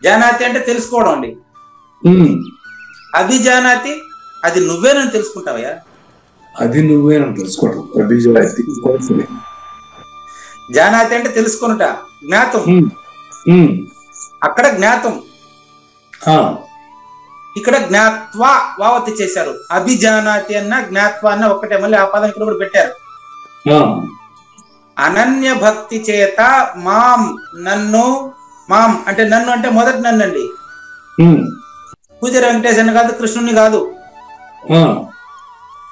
జానాతి అంటే తెలుసుకోవడం అండి. అభిజానాతి అది నువ్వేనని తెలుసుకుంటావయ్యా. అది నువ్వేనని తెలుసుకోవడం. జానాతి అంటే తెలుసుకున్నట, జ్ఞాతం. అక్కడ జ్ఞాతం, ఇక్కడ జ్ఞాత్వా వావతి చేశారు. అభిజానాతి అన్న జ్ఞాత్వా అన్న ఒక్కటే, మళ్ళీ ఆ పదం ఇక్కడ కూడా పెట్టారు. అనన్య భక్తి చేత మాం, నన్ను, మాం అంటే నన్ను అంటే మొదటి నన్ను అండి. పూజారి వెంకటేశ్వరుని కాదు, కృష్ణుని కాదు,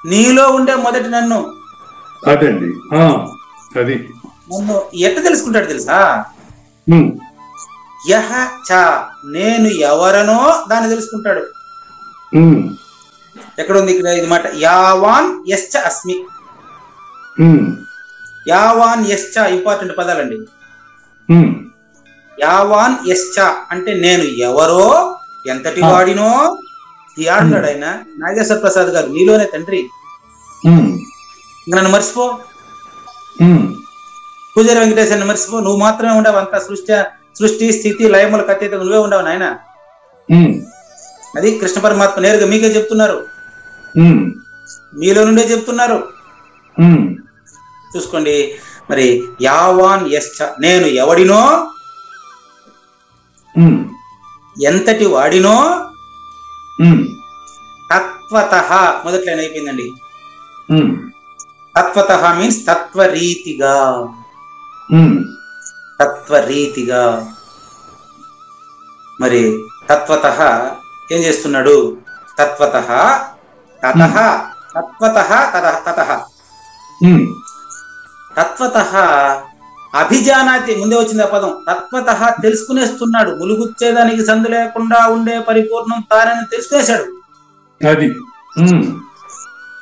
నీలో ఉండే మొదటి నన్ను. అదండి, అది నన్ను ఎట్ట తెలుసుకుంటాడు తెలుసా? యహ చ, నేను ఎవరనో దాన్ని తెలుసుకుంటాడు. ఎక్కడుంది ఇక్కడ ఇది మాట? యావాన్ యశ్చ అస్మి. యావాన్ యశ్చ ఇంపార్టెంట్ పదాలండి. యావాన్ యశ్చ అంటే నేను ఎవరో, ఎంతటి వాడినో. ఆడున్నాడు ఆయన నాగేశ్వర ప్రసాద్ గారు, నీలోనే తండ్రి. నన్ను మర్చిపో, పూజారి వెంకటేశ్వరుని మర్చిపో, నువ్వు మాత్రమే ఉండవు. అంత సృష్టి స్థితి లయములకు అతీతంగా నువ్వే ఉండవు నాయన. అది కృష్ణ పరమాత్మ నేరుగా మీకే చెప్తున్నారు, మీలో నుండే చెప్తున్నారు. చూసుకోండి మరి. యావాన్ యశ్చ, నేను ఎవడినో, ఎంతటి వాడినో. తత్వతః మొదటి లైన్ అయిపోయిందండి. తత్వతః మీన్స్ తత్వరీతిగా, తత్వరీతిగా. మరి తత్వతః ఏం చేస్తున్నాడు? తత్వతః తతః, తత్వతః తతః. తత్వతః అభిజానాతి, ముందే వచ్చింది ఆ పదం. తత్వతః తెలుసుకునేస్తున్నాడు. ములుగుచ్చేదానికి సందు లేకుండా ఉండే పరిపూర్ణం తానని తెలుసుకునేశాడు. అది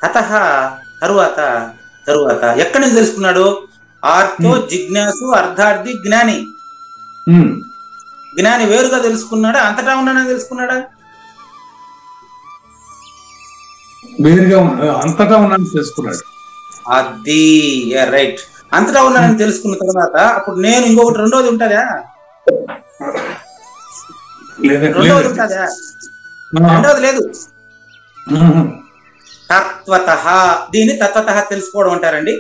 తతః తరువాత, తరువాత ఎక్కడి నుంచి తెలుసుకున్నాడు? ఆర్తో జిజ్ఞాసు అర్ధార్థి జ్ఞాని. జ్ఞాని వేరుగా తెలుసుకున్నాడా, అంతటా ఉన్నాడని తెలుసుకున్నాడా? వేరుగా అంతటా ఉన్నాడని తెలుసుకున్నాడు. అది రైట్. అంతటా ఉన్నాడని తెలుసుకున్న తర్వాత అప్పుడు నేను ఇంకొకటి రెండోది ఉంటుందా? రెండోది ఉంటుందా? రెండోది లేదు. తత్వతః, దీన్ని తత్వతః తెలుసుకోవడం అంటారండి.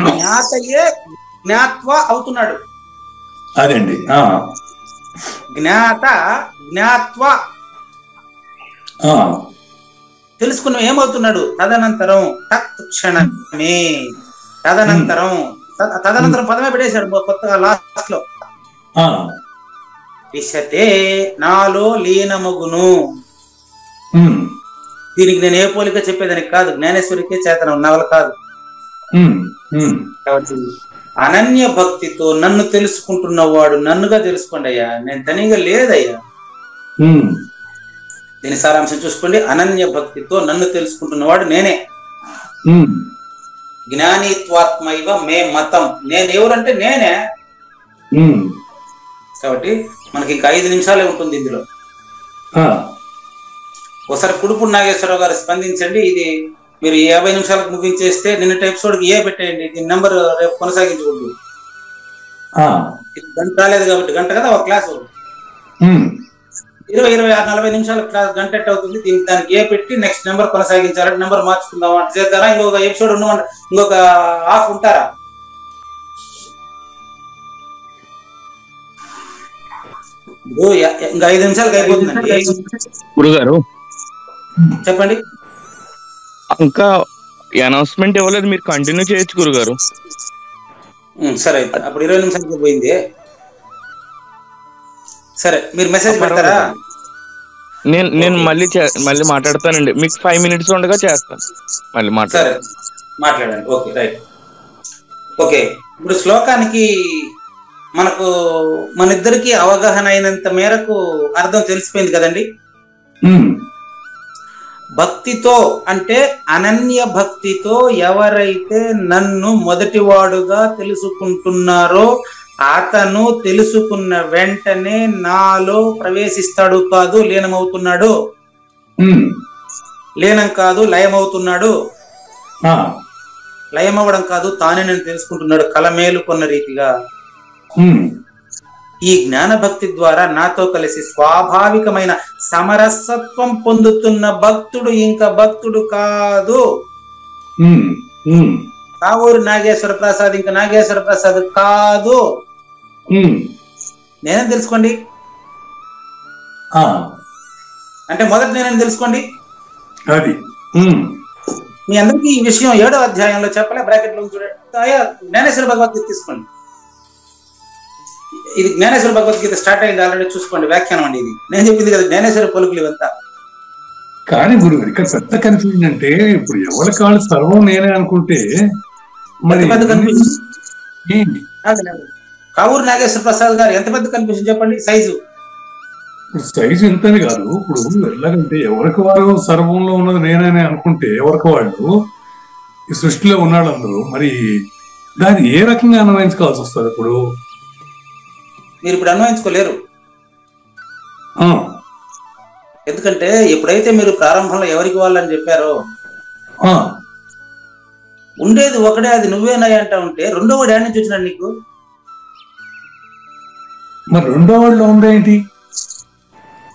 జ్ఞాతయే జ్ఞాత్వ అవుతున్నాడు. అదండి, జ్ఞాత జ్ఞాత్వ తెలుసుకున్న ఏమవుతున్నాడు? తదనంతరం తత్క్షణమే, తదనంతరం. తదనంతరం పదమే పెట్టేశాడు కొత్తగా లాస్ట్ లో. విశతే, నాలో లీనమగును. దీనికి నేను ఏ పోలిక చెప్పేదానికి కాదు, జ్ఞానేశ్వరికే చేతనం, నవల కాదు. కాబట్టి అనన్య భక్తితో నన్ను తెలుసుకుంటున్నవాడు నన్నుగా తెలుసుకోండి అయ్యా, నేను తనిగా లేదయ్యా. దీని సారాంశం చూసుకోండి. అనన్య భక్తితో నన్ను తెలుసుకుంటున్నవాడు నేనే. జ్ఞానిత్వాత్మైవ మే మతం. నేను ఎవరంటే నేనే. కాబట్టి మనకి ఇంకా 5 నిమిషాలే ఉంటుంది ఇందులో. ఒకసారి కుడుపుడు నాగేశ్వరరావు గారు స్పందించండి. ఇది మీరు 50 నిమిషాలకు ముగించేస్తే నిన్నటి ఎపిసోడ్కి పెట్టేయండి. దీని నెంబర్ రేపు కొనసాగించకూడదు. గంట రాలేదు కాబట్టి, గంట కదా ఒక క్లాసు, 20, 26, 40 నిమిషాల క్లాస్ గంట అవుతుంది. దానికి పెట్టి నెక్స్ట్ నెంబర్ కొనసాగించాలంటే నెంబర్ మార్చుకుందాం అంటే చేద్దారా? ఇంకొక ఎపిసోడ్ ఉండమంటే ఇంకొక హాఫ్ ఉంటారా? ఇంకా 5 నిమిషాలకు అయిపోతుందండి. గురుగారు చెప్పండి. ఇంకా అనౌన్స్మెంట్ ఇవ్వలేదు, మీరు కంటిన్యూ చేయొచ్చు గురుగారు. సరే అయితే అప్పుడు 20 నిమిషాలకి పోయింది. సరే మీరు మెసేజ్ పెడతారా? నేను మళ్ళీ మాట్లాడతానండి. మీకు 5 minutes ఉండగా చేస్తాను. మళ్ళీ మాట్లాడండి. Okay, right. ఓకే, ఇప్పుడు శ్లోకానికి మనకు మన ఇద్దరికి అవగాహన అయినంత మేరకు అర్థం తెలిసిపోయింది కదండి. భక్తితో అంటే అనన్య భక్తితో ఎవరైతే నన్ను మొదటివాడుగా తెలుసుకుంటున్నారో అతను తెలుసుకున్న వెంటనే నాలో ప్రవేశిస్తాడు కాదు లీనమవుతున్నాడు. లీనం కాదు లయమవుతున్నాడు. లయమవ్వడం కాదు, తానే నేను తెలుసుకుంటున్నాడు కలమేలుకొన్న రీతిగా. ఈ జ్ఞాన భక్తి ద్వారా నాతో కలిసి స్వాభావికమైన సమరసత్వం పొందుతున్న భక్తుడు ఇంకా భక్తుడు కాదు. కావూరు నాగేశ్వర ప్రసాద్ ఇంకా నాగేశ్వర ప్రసాద్ కాదు. నేనేం తెలుసుకోండి అంటే మొదట నేనేం తెలుసుకోండి. అది మీ అందరికీ ఈ విషయం 7వ అధ్యాయంలో చెప్పలే, బ్రాకెట్ లో చూడండి. జ్ఞానేశ్వర భగవద్గీత తీసుకోండి. ఇది జ్ఞానేశ్వర భగవద్గీత స్టార్ట్ అయింది ఆల్రెడీ, చూసుకోండి. వ్యాఖ్యానం అండి ఇది. నేను చెప్పింది కదా జ్ఞానేశ్వర పలుకులు ఇవంతా. కానీ గురువు ఇక్కడ పెద్ద కన్ఫ్యూజన్ అంటే ఇప్పుడు ఎవరి కాళ్ళు సర్వం నేనే అనుకుంటే మరి పెద్ద కన్ఫ్యూజన్. కావూరు నాగేశ్వర ప్రసాద్ గారు ఎంత పెద్ద కన్ఫ్యూజన్ చెప్పండి. సైజు ఎంతని కాదు. ఇప్పుడు ఎలాగంటే ఎవరికి వారు సర్వంలో ఉన్నది నేనే అనుకుంటే ఎవరికి వాళ్ళు ఈ సృష్టిలో ఉన్నాడు అందరూ, మరి దాన్ని ఏ రకంగా అన్వయించుకోవాల్సి వస్తుంది? ఇప్పుడు మీరు ఇప్పుడు అన్వయించుకోలేరు. ఎందుకంటే ఎప్పుడైతే మీరు ప్రారంభంలో ఎవరికి వాళ్ళని చెప్పారో ఉండేది ఒకడే, అది నువ్వేనాయి అంటా ఉంటే రెండో వాడు ఏడ నుంచి వచ్చినాడు నీకు? మరి రెండో వాడిలో ఉందేంటి?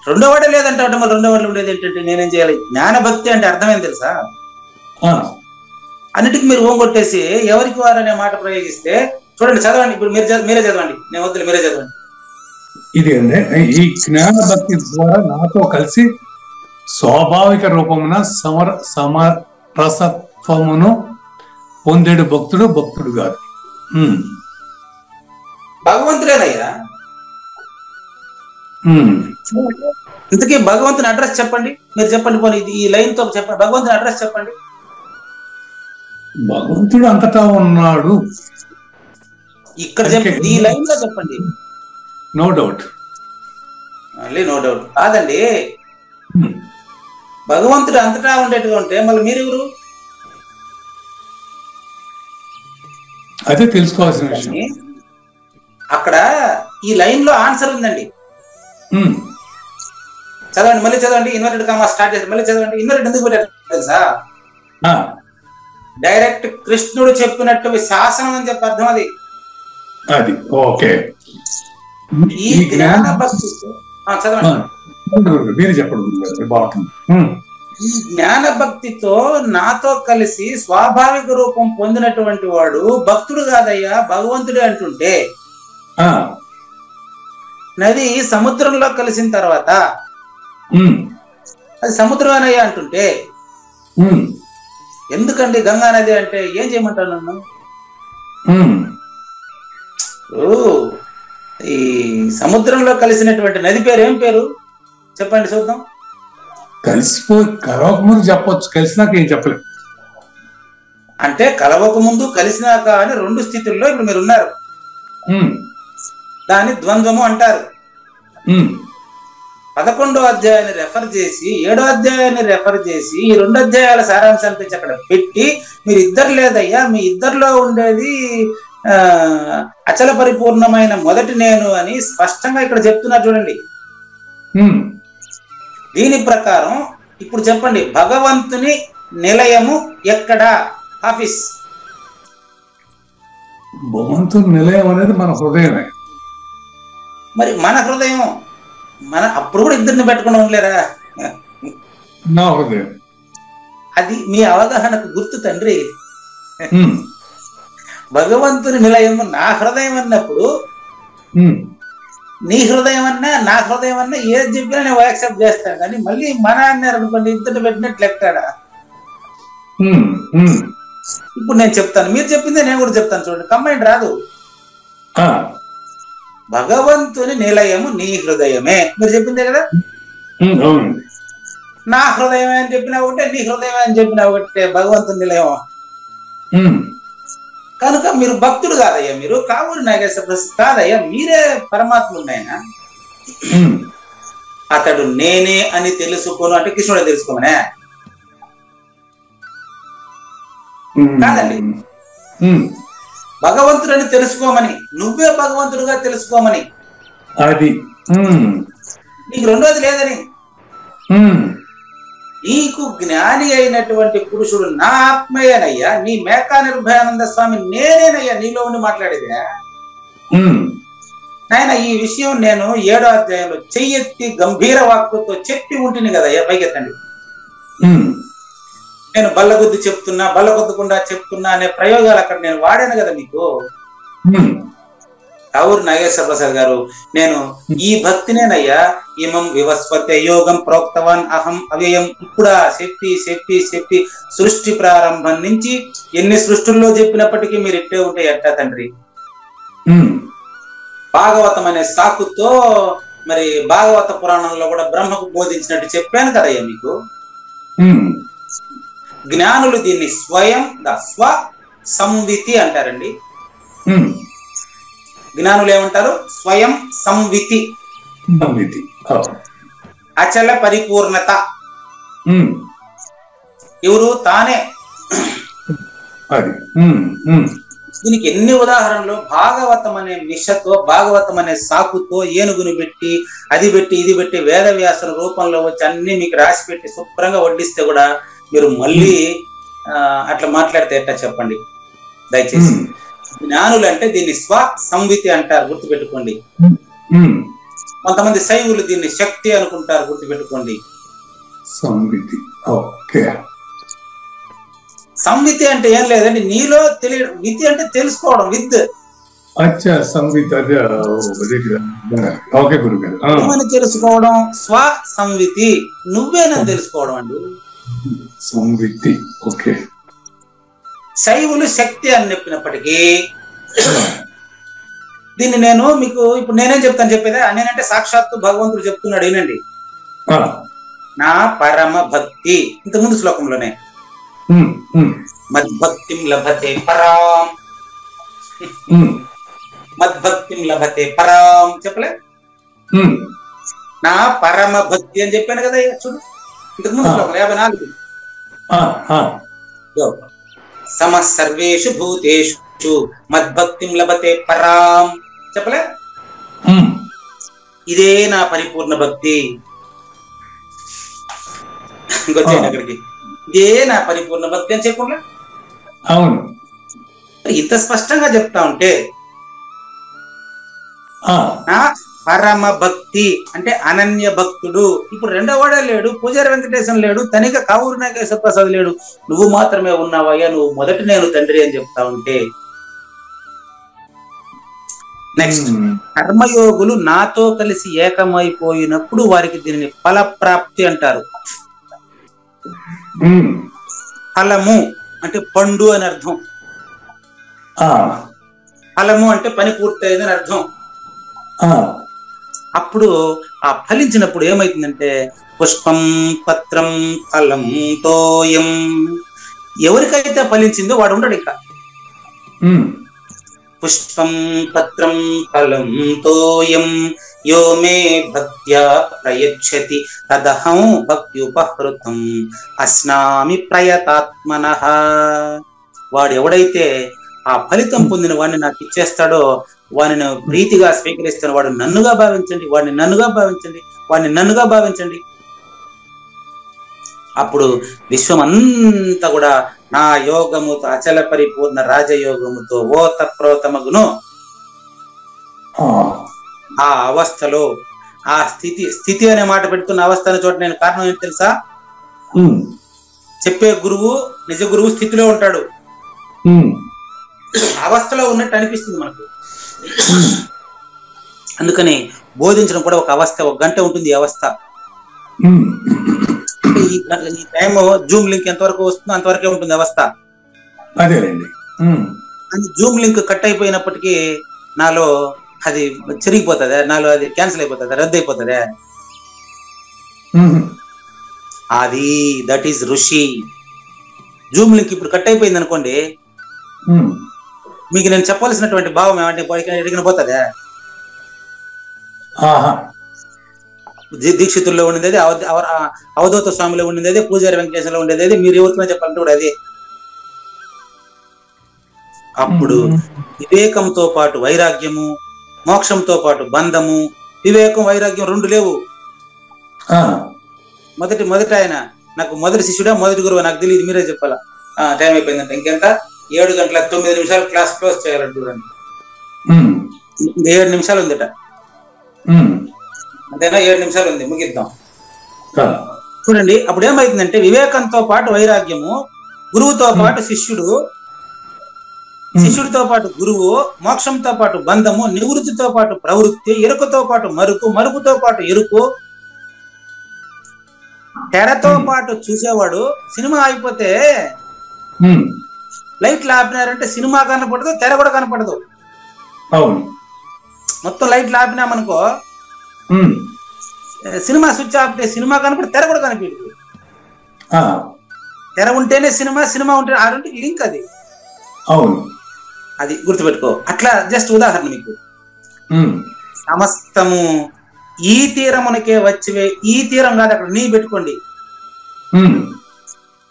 రెండో వాడే లేదంటే మరి రెండో వాడిలో ఉండేది ఏంటంటే నేనేం చేయాలి? జ్ఞాన భక్తి అంటే అర్థమైంది తెలుసా? అన్నిటికీ మీరు ఓంగొట్టేసి ఎవరికి వారు అనే మాట ప్రయోగిస్తే చూడండి, చదవండి. ఇప్పుడు మీరే చదవండి, నేను వద్దులే, మీరే చదవండి. ఇది ఈ జ్ఞాన భక్తి ద్వారా నాతో కలిసి స్వాభావిక రూపమున సమరసత్వమును పొందేడు భక్తుడు కాదు, భగవంతుడేనయ్యా. ఇంతకీ భగవంతుని అడ్రస్ చెప్పండి. మీరు చెప్పండి, పోనీ ఈ లైన్ తో చెప్పండి. భగవంతుని అడ్రస్ చెప్పండి. భగవంతుడు అంతటా ఉన్నాడు ఇక్కడ చెప్పండి, ఈ లైన్ లో చెప్పండి. No doubt. నో డౌట్ కాదండి. భగవంతుడు అంతటా ఉండేట్టుగా ఉంటే మళ్ళీ మీరెవరు? అదే తెలుసుకోవాల్సిన విషయం. అక్కడ ఈ లైన్ లో ఆన్సర్ ఉందండి. చదవండి, మళ్ళీ చదవండి. ఇన్వర్టెడ్ కామా స్టార్ట్ చేసి మళ్ళీ చదవండి. ఇన్వర్టెడ్ ఎందుకు పెట్టారు తెలుసా? డైరెక్ట్ కృష్ణుడు చెప్పినట్టు శాసనం అని చెప్పి అర్థం. అది ఓకే. ఈ జ్ఞాన భక్తి చదవండి, చెప్పండి. ఈ జ్ఞాన భక్తితో నాతో కలిసి స్వాభావిక రూపం పొందినటువంటి వాడు భక్తుడు కాదయ్యా, భగవంతుడే అంటుంటే, నది సముద్రంలో కలిసిన తర్వాత అది సముద్రమేనయ్యా అంటుంటే, ఎందుకండి గంగా నది అంటే ఏం చేయమంటాను నన్ను? ఈ సముద్రంలో కలిసినటువంటి నది పేరు ఏం పేరు చెప్పండి చూద్దాం. కలవక ముందు చెప్పొచ్చు, కలిసినాక ఏం చెప్పలేదు. అంటే కలవక ముందు కలిసినాక అని 2 స్థితుల్లో ఇప్పుడు మీరు ఉన్నారు. దాన్ని ద్వంద్వము అంటారు. 11వ అధ్యాయాన్ని రెఫర్ చేసి 7వ అధ్యాయాన్ని రెఫర్ చేసి ఈ 2 అధ్యాయాల సారాంశాన్ని తెచ్చి అక్కడ పెట్టి మీరు ఇద్దరు లేదయ్యా, మీ ఇద్దరిలో ఉండేది అచల పరిపూర్ణమైన మొదటి నేను అని స్పష్టంగా ఇక్కడ చెప్తున్నారు చూడండి. దీని ప్రకారం ఇప్పుడు చెప్పండి, భగవంతుని నిలయము ఎక్కడ? ఆఫీస్. భగవంతుని నిలయం అనేది మన హృదయమే. మరి మన హృదయం, అప్పుడు కూడా ఇద్దరిని పెట్టుకుని ఉండలేరా? నా హృదయం. అది మీ అవగాహనకు గుర్తు తండ్రి. భగవంతుని నిలయము నా హృదయం అన్నప్పుడు నీ హృదయం అన్నా నా హృదయం అన్నా ఏది చెప్పినా నేను యాక్సెప్ట్ చేస్తాను. కానీ మళ్ళీ మన అన్నారు అనుకోండి, ఇద్దరు పెట్టినట్లు ఎక్కడా? ఇప్పుడు నేను చెప్తాను, మీరు చెప్పిందే నేను కూడా చెప్తాను. చూడండి, కంబైండ్ రాదు. భగవంతుని నిలయము నీ హృదయమే, మీరు చెప్పిందే కదా. నా హృదయమే అని చెప్పినా ఒకటే, నీ హృదయమే అని చెప్పినా ఒకటే. భగవంతుని నిలయం కనుక మీరు భక్తుడు కాదయ్యా, మీరు కావూరి నాగేశ్వర ప్రసాద్ కాదయ్యా, మీరే పరమాత్ముడు. అతడు నేనే అని తెలుసుకోను అంటే కృష్ణుడే తెలుసుకోమనే కాదండి. భగవంతుడని తెలుసుకోమని, నువ్వే భగవంతుడుగా తెలుసుకోమని. అది నీకు రెండోది లేదని. నీకు జ్ఞాని అయినటువంటి పురుషుడు నా ఆత్మయేనయ్యా, నీ మేకా నిర్భయానంద స్వామి నేనేనయ్యా నీలో ఉండి మాట్లాడేది. నాయన ఈ విషయం నేను 7వ అధ్యాయంలో చెయ్యెత్తి గంభీర వాక్కుతో చెప్పి ఉంటుంది కదయ్యా, పైకెత్తండి. నేను బల్లగుద్ది చెప్తున్నా, బల్లగొద్దకుండా చెప్తున్నా అనే ప్రయోగాలు అక్కడ నేను వాడాను కదా మీకు. కావూరి నాగేశ్వర ప్రసాద్ గారు, నేను ఈ భక్తినేనయ్యా ఇమం వివస్వతే యోగం ప్రోక్తవాన్ అహం అవ్యయం. ఇప్పుడు చెప్పి చెప్పి చెప్పి సృష్టి ప్రారంభం నుంచి ఎన్ని సృష్టిల్లో చెప్పినప్పటికీ మీరు ఇట్టే ఉంటే ఎట్టా తండ్రి? భాగవతం అనే సాకుతో మరి భాగవత పురాణంలో కూడా బ్రహ్మకు బోధించినట్టు చెప్పాను కదయ్యా మీకు. జ్ఞానులు దీన్ని స్వయం స్వ సంవితి అంటారండి. జ్ఞానులు ఏమంటారు? స్వయం సంవితి, అచల పరిపూర్ణత. ఎవరు? తానే. దీనికి ఎన్ని ఉదాహరణలు! భాగవతం అనే నిషతో, భాగవతం అనే సాకుతో ఏనుగుని పెట్టి, అది పెట్టి, ఇది పెట్టి, వేదవ్యాసుల రూపంలో వచ్చి అన్ని మీకు రాసి పెట్టి శుభ్రంగా వడ్డిస్తే కూడా మీరు మళ్ళీ అట్లా మాట్లాడితే ఎట్టా చెప్పండి దయచేసి. జ్ఞానులు అంటే దీన్ని స్వ సంవితి అంటారు, గుర్తుపెట్టుకోండి. కొంతమంది శైవులు దీన్ని శక్తి అనుకుంటారు, గుర్తుపెట్టుకోండి. సంవితి అంటే ఏం లేదండి, నీలో తెలియడం. వితి అంటే తెలుసుకోవడం, విత్. ఏమని తెలుసుకోవడం? స్వ సంవితి, నువ్వేనని తెలుసుకోవడం అండి. సంవితి. ఓకే. శైవులు శక్తి అని చెప్పినప్పటికీ దీన్ని నేను మీకు ఇప్పుడు నేనేం చెప్తాను చెప్పేదా? నేనంటే సాక్షాత్తు భగవంతుడు చెప్తున్నాడు, వినండి. నా పరమ భక్తి, ఇంతకుముందు శ్లోకంలోనే మద్భక్తిం లభతే పరాం, మద్భక్తిం లభతే పరాం చెప్పలే? నా పరమ భక్తి అని చెప్పాను కదా, చూడు ఇంతకుముందు శ్లోకం 54. సమ సర్వేషు భూతేషు మద్భక్తిం లభతే పరాం చెప్పలే? ఇదే నా పరిపూర్ణ భక్తి. ఇంకొచ్చాను అక్కడికి, ఇదే నా పరిపూర్ణ భక్తి అని చెప్పకుండా. అవును, ఇంత స్పష్టంగా చెప్తా ఉంటే నా పరమ భక్తి అంటే అనన్య భక్తుడు. ఇప్పుడు రెండో వాడే లేడు, పూజారి వెంకటేశం లేడు, తనిక కావూరి నాగేశ్వర ప్రసాద్ లేడు, నువ్వు మాత్రమే ఉన్నావయ్యా, నువ్వు మొదటి నేను తండ్రి అని చెప్తా ఉంటే. నెక్స్ట్, కర్మయోగులు నాతో కలిసి ఏకమైపోయినప్పుడు వారికి దీనిని ఫలప్రాప్తి అంటారు. ఫలము అంటే పండు అని అర్థం. ఫలము అంటే పని పూర్తయిందని అర్థం. అప్పుడు ఆ ఫలించినప్పుడు ఏమైతుందంటే పుష్పం పత్రం ఫలం తోయం. ఎవరికైతే ఫలించిందో వాడు ఉండడు ఇంకా. పుష్పం పత్రం ఫలం తోయం యో మే భక్త్యా ప్రయచ్చతి తదహం భక్త్యుపహృతం అస్నామి ప్రయతాత్మనః. వాడు ఎవడైతే ఆ ఫలితం పొందిన వాడిని నాకు ఇచ్చేస్తాడో వాడిని ప్రీతిగా స్వీకరిస్తాను. వాడు నన్నుగా భావించండి, వాడిని నన్నుగా భావించండి, వాడిని నన్నుగా భావించండి. అప్పుడు విశ్వం అంతా కూడా నా యోగముతో అచల పరిపూర్ణ రాజయోగముతో ఓతప్రోతమగును. ఆ అవస్థలో ఆ స్థితి అనే మాట పెడుతున్న అవస్థ అనే చోట నేను కారణం ఏంటి తెలుసా? చెప్పే గురువు నిజ గురువు స్థితిలో ఉంటాడు, అవస్థలో ఉన్నట్టు అనిపిస్తుంది మనకు. అందుకని బోధించడం కూడా ఒక అవస్థ, 1 గంట ఉంటుంది ఈ అవస్థ. ఈ టైం జూమ్ లింక్ ఎంతవరకు వస్తుందో అంతవరకే ఉంటుంది అవస్థ. అదేనండి. జూమ్ లింక్ కట్ అయిపోయినప్పటికీ నాలో అది చెరిగిపోతుంది, నాలో అది క్యాన్సిల్ అయిపోతుంది, రద్దు అయిపోతుంది. అది దట్ ఈస్ ఋషి. జూమ్ లింక్ ఇప్పుడు కట్ అయిపోయింది అనుకోండి, మీకు నేను చెప్పాల్సినటువంటి భావం ఏమంటే ఎడిగిన పోతుందా? దీక్షితుల్లో ఉండేది, అవధూత స్వామిలో ఉండేది, పూజారి వెంకటేశ్వరలో ఉండేది, మీరు ఎవరికైనా చెప్పాలంటే కూడా అదే. అప్పుడు వివేకంతో పాటు వైరాగ్యము, మోక్షంతో పాటు బంధము. వివేకం వైరాగ్యం 2 లేవు. మొదట ఆయన నాకు మొదటి శిష్యుడా మొదటి గురువు నాకు తెలియదు, మీరే చెప్పాలా. టైం అయిపోయిందంట, ఇంకెంత 7:09 క్లాస్ క్లోజ్ చేయాలంట. చూడండి, 7 నిమిషాలు ఉందట. అంతేనా? 7 నిమిషాలు ఉంది, ముగిద్దాం. చూడండి, అప్పుడు ఏమైతుందంటే వివేకంతో పాటు వైరాగ్యము, గురువుతో పాటు శిష్యుడు, శిష్యుడితో పాటు గురువు, మోక్షంతో పాటు బంధము, నివృత్తితో పాటు ప్రవృత్తి, ఎరుకతో పాటు మరుకు, మరుపుతో పాటు ఎరుకు, తెరతో పాటు చూసేవాడు. సినిమా అయిపోతే లైట్లు ఆపినారంటే సినిమా కనపడదు, తెర కూడా కనపడదు. మొత్తం లైట్లు ఆపినామనుకో, సినిమా స్విచ్ ఆపితే సినిమా కనపడి తెర కూడా కనిపించదు. తెర ఉంటేనే సినిమా, సినిమా ఉంటే ఆ రెండుకి లింక్ అది. అది గుర్తుపెట్టుకో. అట్లా జస్ట్ ఉదాహరణ మీకు. సమస్తము ఈ తీరమునకే వచ్చివే, ఈ తీరం కాదు, అక్కడ నీ పెట్టుకోండి.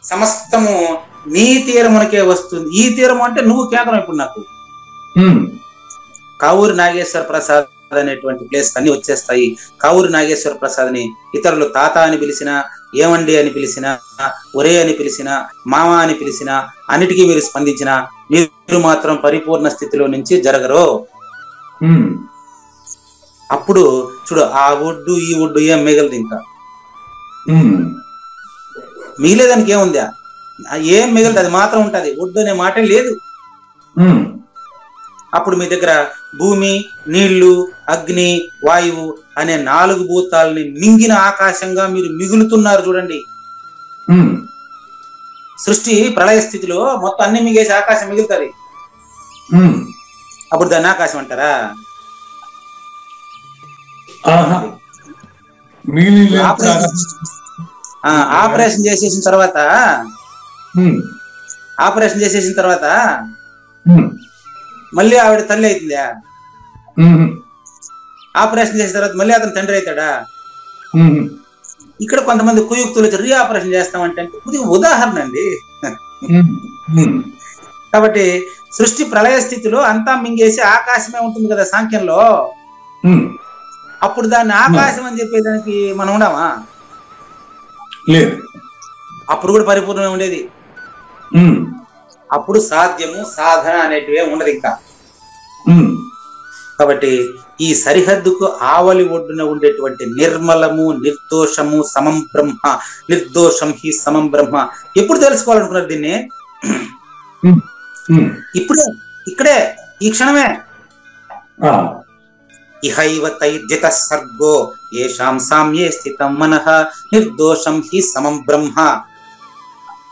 సమస్తము నీ తీరమునకే వస్తుంది. ఈ తీరము అంటే నువ్వు కేంద్రం. ఇప్పుడు నాకు కావూరి నాగేశ్వర ప్రసాద్ అనేటువంటి ప్లేస్ అన్ని వచ్చేస్తాయి. కావూరి నాగేశ్వర ప్రసాద్ ని ఇతరులు తాత అని పిలిచినా, ఏమండి అని పిలిచినా, ఒరే అని పిలిచినా, మామ అని పిలిచినా, అన్నిటికీ మీరు స్పందించిన మీరు మాత్రం పరిపూర్ణ స్థితిలో నుంచి జరగరు. అప్పుడు చూడు, ఆ ఒడ్డు ఈ ఒడ్డు ఏం మిగలదు, ఇంకా మిగిలేదానికి ఏముందా? ఏం మిగలదు, అది మాత్రం ఉంటది. ఒడ్డు అనే మాట లేదు. అప్పుడు మీ దగ్గర భూమి, నీళ్లు, అగ్ని, వాయువు అనే 4 భూతాలని మింగిన ఆకాశంగా మీరు మిగులుతున్నారు. చూడండి, సృష్టి ప్రళయ స్థితిలో మొత్తం అన్ని మింగేసి ఆకాశం మిగులుతుంది. అప్పుడు దాన్ని ఆకాశం అంటారా? ఆపరేషన్ చేసేసిన తర్వాత మళ్ళీ ఆవిడ తల్లి అవుతుందా? ఆపరేషన్ చేసిన తర్వాత మళ్ళీ అతను తండ్రి అవుతాడా? ఇక్కడ కొంతమంది కుయుక్తులు రీ ఆపరేషన్ చేస్తామంటే ఇది ఉదాహరణ అండి. కాబట్టి సృష్టి ప్రళయ స్థితిలో అంతా మింగేసి ఆకాశమే ఉంటుంది కదా సాంఖ్యంలో. అప్పుడు దాన్ని ఆకాశం అని చెప్పేదానికి మనం ఉండమా? లేదు. అప్పుడు కూడా పరిపూర్ణమే ఉండేది. అప్పుడు సాధ్యము, సాధన అనేటివే ఉండదు ఇంకా. కాబట్టి ఈ సరిహద్దుకు ఆవలి ఒడ్డున ఉండేటువంటి నిర్మలము, నిర్దోషము, సమం బ్రహ్మ, నిర్దోషం హి సమం బ్రహ్మ ఎప్పుడు తెలుసుకోవాలనుకున్నారు దీన్ని? ఇప్పుడే, ఇక్కడే, ఈ క్షణమే. ఇహైవ తైర్జిత సర్గో ఏషాం సామ్యే స్థితం మనః నిర్దోషం హి సమం బ్రహ్మ.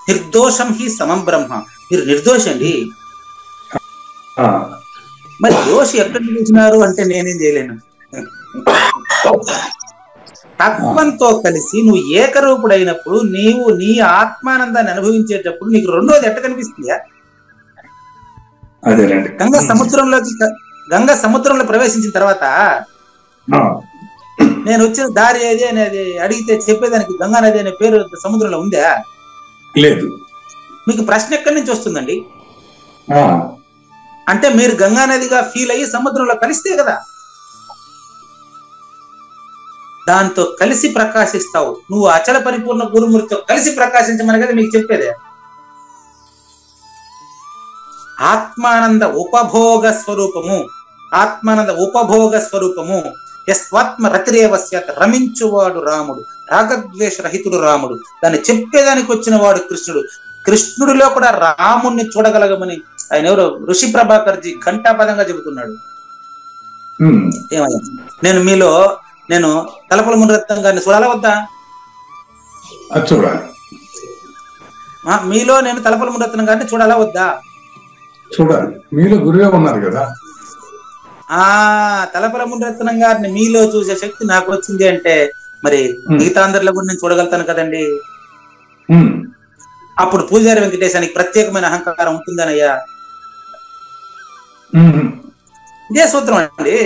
నిర్దోషం హి సమం బ్రహ్మ. మీరు నిర్దోషండి. మరి దోషి ఎక్కడ చూసినారు అంటే నేనేం చేయలేను. తత్వంతో కలిసి నువ్వు ఏకరూపుడైనప్పుడు, నీవు నీ ఆత్మానందాన్ని అనుభవించేటప్పుడు నీకు రెండోది ఎట్ట కనిపిస్తుందా? గంగా సముద్రంలో ప్రవేశించిన తర్వాత నేను వచ్చిన దారి ఏది అనేది అడిగితే చెప్పేదానికి గంగా నది అనే పేరు సముద్రంలో ఉందా? లేదు. మీకు ప్రశ్న ఎక్కడి నుంచి వస్తుందండి? అంటే మీరు గంగా నదిగా ఫీల్ అయ్యి సముద్రంలో కలిస్తే కదా. దాంతో కలిసి ప్రకాశిస్తావు. నువ్వు అచల పరిపూర్ణ గురుమూర్తితో కలిసి ప్రకాశించమని కదా మీకు చెప్పేదే. ఆత్మానంద ఉపభోగ స్వరూపము, ఆత్మానంద ఉపభోగ స్వరూపము. యస్వాత్మ రతిరేవ స్యాత్, రమించువాడు రాముడు, రాగద్వేష రహితుడు రాముడు. దాన్ని చెప్పేదానికి వచ్చిన వాడు కృష్ణుడు. కృష్ణుడిలో కూడా రాముణ్ణి చూడగలగమని ఆయన ఎవరు ఋషి ప్రభాకర్జీ ఘంటాపదంగా చెబుతున్నాడు. ఏమయ్యా, నేను తలపల మునిరత్నం గారిని చూడాలా వద్దా? చూడాలి. మీలో నేను తలపల మునిరత్నం గారిని చూడాలా వద్దా? చూడాలి. మీలో గురువే ఉన్నారు కదా. తలపల మునిరత్నం గారిని మీలో చూసే శక్తి నాకు వచ్చింది అంటే మరి మిగతా అందరిలో కూడా నేను చూడగలుగుతాను కదండి. అప్పుడు పూజారి వెంకటేశానికి ప్రత్యేకమైన అహంకారం ఉంటుందనయ్యా. ఇదే సూత్రం అండి.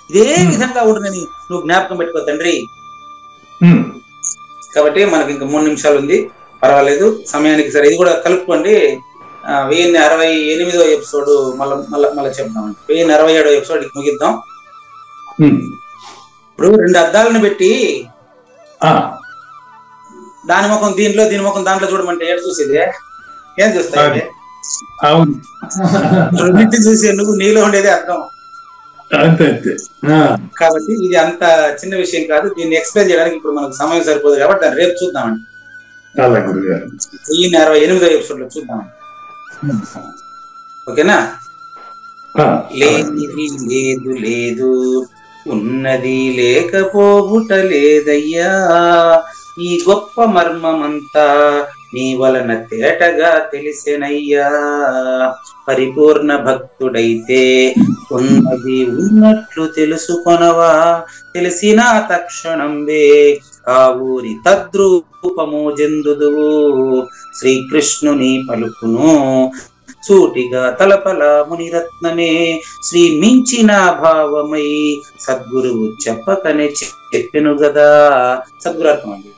ఇదే విధంగా ఉండని నువ్వు జ్ఞాపకం పెట్టుకో తండ్రి. కాబట్టి మనకి ఇంకా 3 నిమిషాలు ఉంది, పర్వాలేదు, సమయానికి సరే. ఇది కూడా కలుపుకోండి. 1068వ ఎపిసోడ్ మళ్ళీ చెప్తాం. 1067వ ఎపిసోడ్ ముగిద్దాం. ఇప్పుడు 2 అద్దాలను పెట్టి దాని ముఖం దీనిలో, దీని ముఖం దాంట్లో చూడమంటే ఏడు చూసేది ఏం చూస్తాయి? రెండింటిని చూసే నువ్వు నీలో ఉండేదే అర్థం. కాబట్టి ఇది అంత చిన్న విషయం కాదు. దీన్ని ఎక్స్ప్లెయిన్ చేయడానికి ఇప్పుడు మనకు సమయం సరిపోదు కాబట్టి దాన్ని రేపు చూద్దామండి. 1068వ ఎపిసోడ్ లో చూద్దామండి. ఓకేనా? లేనిది లేదు లేదు, ఉన్నది లేకపోవుట లేదయ్యా, ఈ గొప్ప మర్మమంతా నీ వలన తేటగా తెలిసెనయ్యా. పరిపూర్ణ భక్తుడైతే ఉన్నది ఉన్నట్లు తెలుసుకొనవా, తెలిసిన తక్షణంబే కావూరి తద్రూపము జందుదువు. శ్రీకృష్ణుని పలుకును సూటిగా తలపల మునిరత్నమే, శ్రీ మించిన భావమై సద్గురువు చెప్పకనే చెప్పెను గదా. సద్గురు అర్థం అండి.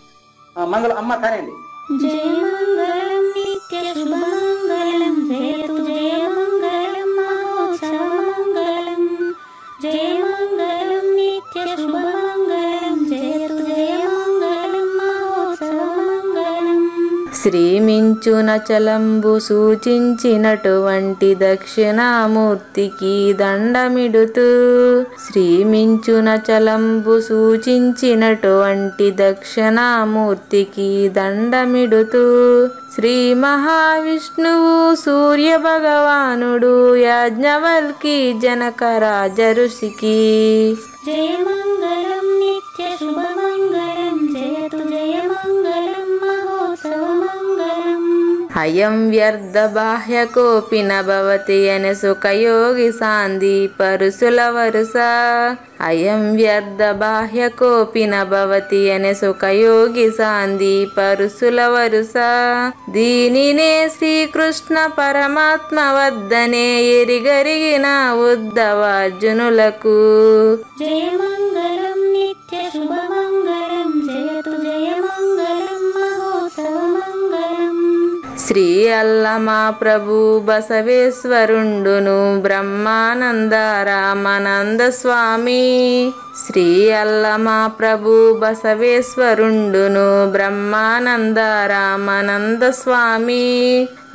మంగళం అమ్మ కానండి. జయ మంగళం నిత్య శుభమంగళం, జయతు జయ మంగళం మహోత్సవ మంగళం. జయ మంగళం నిత్య శుభమంగళం, జయతు జయ మంగళం మహోత్సవ మంగళం. శ్రీమించున చలంబు సూచించినటువంటి దక్షిణామూర్తికి దండమిడుతూ, శ్రీమించున చలంబు సూచించినటువంటి దక్షిణామూర్తికి దండమిడుతూ, శ్రీ మహావిష్ణువు సూర్య భగవానుడు యాజ్ఞవల్కి జనక రాజ ఋషికి. జయ మంగళం నిత్య శుభమంగళం, జయతు జయ మంగళం మహోత్సవ మంగళం. అయం వ్యర్థ బాహ్య కోపి నభవతి అనే సుఖయోగి సాంది పరుసుల వరుస. అయం వ్యర్థ బాహ్య కోపి నభవతి అనే సుఖయోగి సాంది పరుసుల వరుస. దీనినే శ్రీకృష్ణ పరమాత్మ వద్దనే ఎరిగరిగిన ఉద్ధవార్జునులకు. జయ మంగళం నిత్య శుభమంగళం, జయతు జయ మంగళం మహోత్సవ మంగళం. శ్రీ అల్లమా ప్రభు బసవేశ్వరుండును బ్రహ్మానంద రామానంద స్వామి. శ్రీ అల్లమా ప్రభు బసవేశ్వరుండును బ్రహ్మానంద రామానంద స్వామి.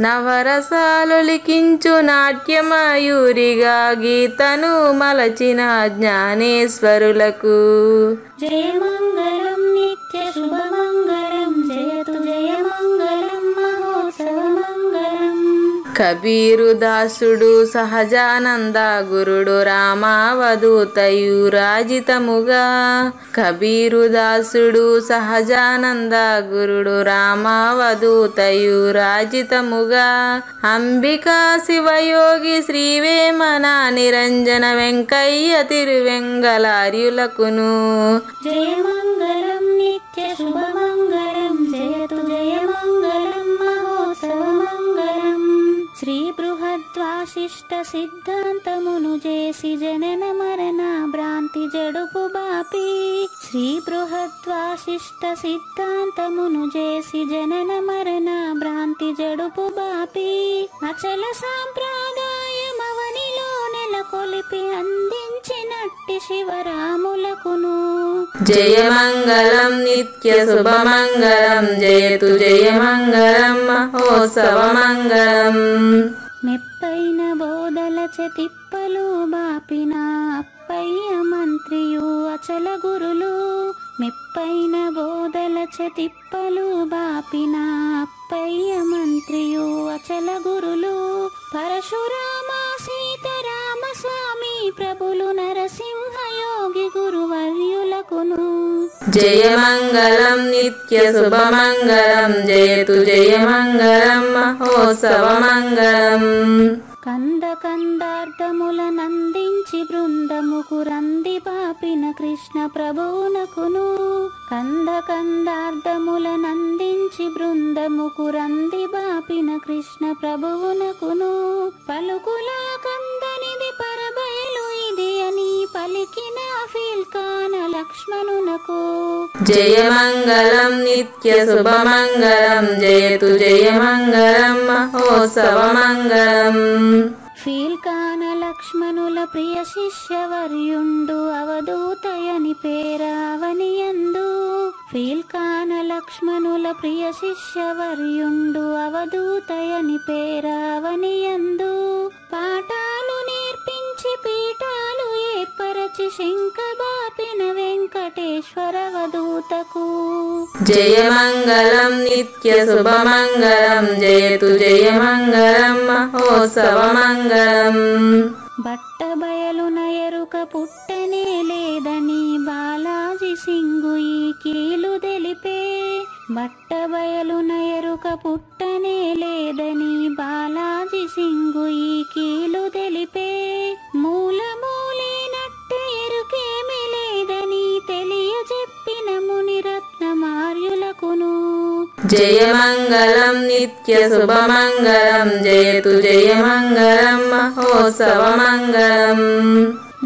నవరసాలు లిఖించు నాట్యమయూరిగా గీతను మలచిన జ్ఞానేశ్వరులకు. జయ మంగళం నిత్య శుభమంగళం, జయతు జయ మంగళం మహోత్సవ మంగళం. కబీరు దాసుడు సహజానంద గురుడు రామావధూతయు రాజితముగా. కబీరు దాసుడు సహజానంద గురుడు రామావధూతయు రాజితముగా. అంబికా శివయోగి శ్రీవేమన నిరంజన వెంకయ్య తిరువెంగళార్యులకును. జయ మంగళం నిత్య శుభమంగళం, జయతు జయ మంగళం మహోత్సవ మంగళం. శ్రీ బృహద్వాసిష్ట సిద్ధాంతమును చేసి జనన మరణ భ్రాంతి జడుపు బాపి. శ్రీ బృహద్వాసిష్ట సిద్ధాంతమును చేసి జనన మరణ భ్రాంతి జడుపు బాపి. అచల సాంప్రదాయమవనిలో నెలకొలిపి అందించినట్టు నట్టి శివరాములకును. జయమంగళం నిత్య శుభమంగళం జయతు జయమంగళం మహోత్సవమంగళం. మెప్పైన బోధలచ తిప్పలు బాపిన అప్పయ్య మంత్రియు అచల గురులు. మెప్పైన బోధలచ తిప్పలు బాపిన అప్పయ్య మంత్రియు అచల గురులు. పరశురామ సీతారామ స్వామి ప్రభులు నరసింహ యోగి గురువర్యులకును. జయమంగళం నిత్య శుభమంగళం జయతు జయమంగళం మహోత్సవమంగళం. కంద కందార్థముల నందించి బృందముకు రంది పాపిన కృష్ణ ప్రభువునకును. కంద కందార్థముల నందించి బృందముకు రంది బాపిన కృష్ణ ప్రభువునకును. పలుకులా కందనిది పరబయలు ఇది అని పలికిన ఫీల్కాన లక్ష్మణునకు. జయమంగళం నిత్య శుభమంగళం జయతు జయమంగళం మహోత్సవమంగళం. ఫీల్కాన లక్ష్మణుల ప్రియ శిష్యవర్యుండు అవధూతయని పేరావనియందు. ఫీల్కాన లక్ష్మణుల ప్రియ శిష్యవర్యుండు అవధూతయని పేరావనియందు. పాఠాలు నేర్పించి పీఠాలు ఏర్పరచి శంఖబాపిన వెంకటేశ్వర అవధూతకు. జయమంగళం నిత్య శుభమంగళం జయతు జయమంగళం మహోత్సవమంగళం. బట్టబయలున ఎరుక పుట్టనే లేదని బాలాజీ సింగు ఈ కీలు తెలిపే. బట్టబయలున ఎరుక పుట్టనే లేదని బాలాజీ సింగు ఈ కీలు తెలిపే. మూలమూలేనట్టు ఎరుకేమి లేదని తెలియజెప్పిన మునిరత్నమార్యులకును. జయమంగళం నిత్య శుభమంగళం జయతు జయమంగళం మహోత్సవమంగళం.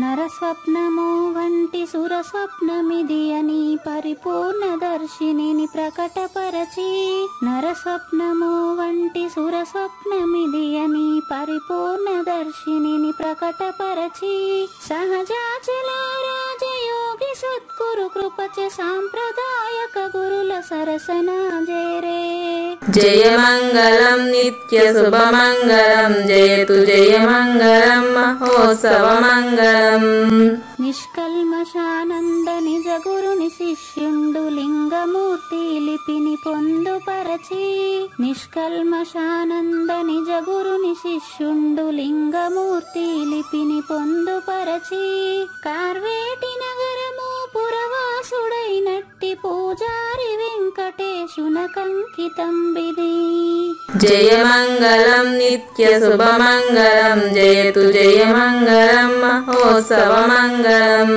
నరస్వప్నము వంటి సురస్వప్నమిది అని పరిపూర్ణ దర్శినిని ప్రకటపరచి. నరస్వప్నము వంటి సురస్వప్నమిది అని పరిపూర్ణ దర్శినిని ప్రకటపరచి. సహజాచల రాజయోగి సద్గురు కృపచ సాంప్రదాయక గురుల సరసన జేరే. జయమంగళం నిత్య శుభమంగళం జయతు జయమంగళం మహోత్సవమంగళం. నిష్కల్మషానంద నిజ గురుని శిష్యుండు లింగమూర్తి లిపిని పొందుపరచి. నిష్కల్మషానంద నిజ గురుని శిష్యుండు లింగమూర్తి లిపిని పొందుపరచి. కార్వేటి నగరము పురవాసుడైనట్టి పూజారి వెంకటేశునకంకితం విధి. జయమంగళం నిత్య శుభమంగళం జయతు జయమంగళం మహోత్సవమంగళం.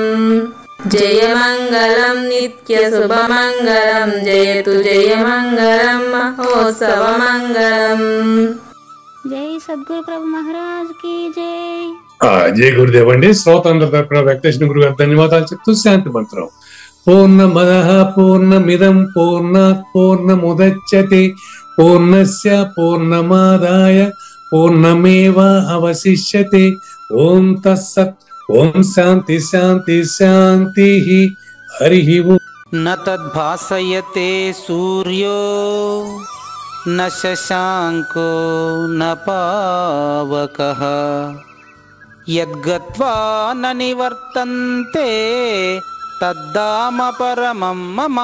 జయమంగళం నిత్య శుభమంగళం జయతు జయమంగళం మహోత్సవమంగళం. జై సద్గురు ప్రభు మహారాజ్ కి జై. జై గురుదేవ్ అండి. శ్రోతందరి తరపున వెంకటేశ్వర గురు గారు ధన్యవాదాలు చెప్తూ శాంతి మంత్రం. పూర్ణమదః పూర్ణమిదం పూర్ణాత్ పూర్ణముదచ్యతే పూర్ణస్య పూర్ణమాదాయ పూర్ణమేవావశిష్యతే. ఓం తత్సత్. ఓం శాంతి శాంతి శాంతి. హరి ఓం. న తద్భాసయతే సూర్యో న శశాంకో న పావకః యద్గత్వా న నివర్తంతే తద్ధామ పరమం మమ.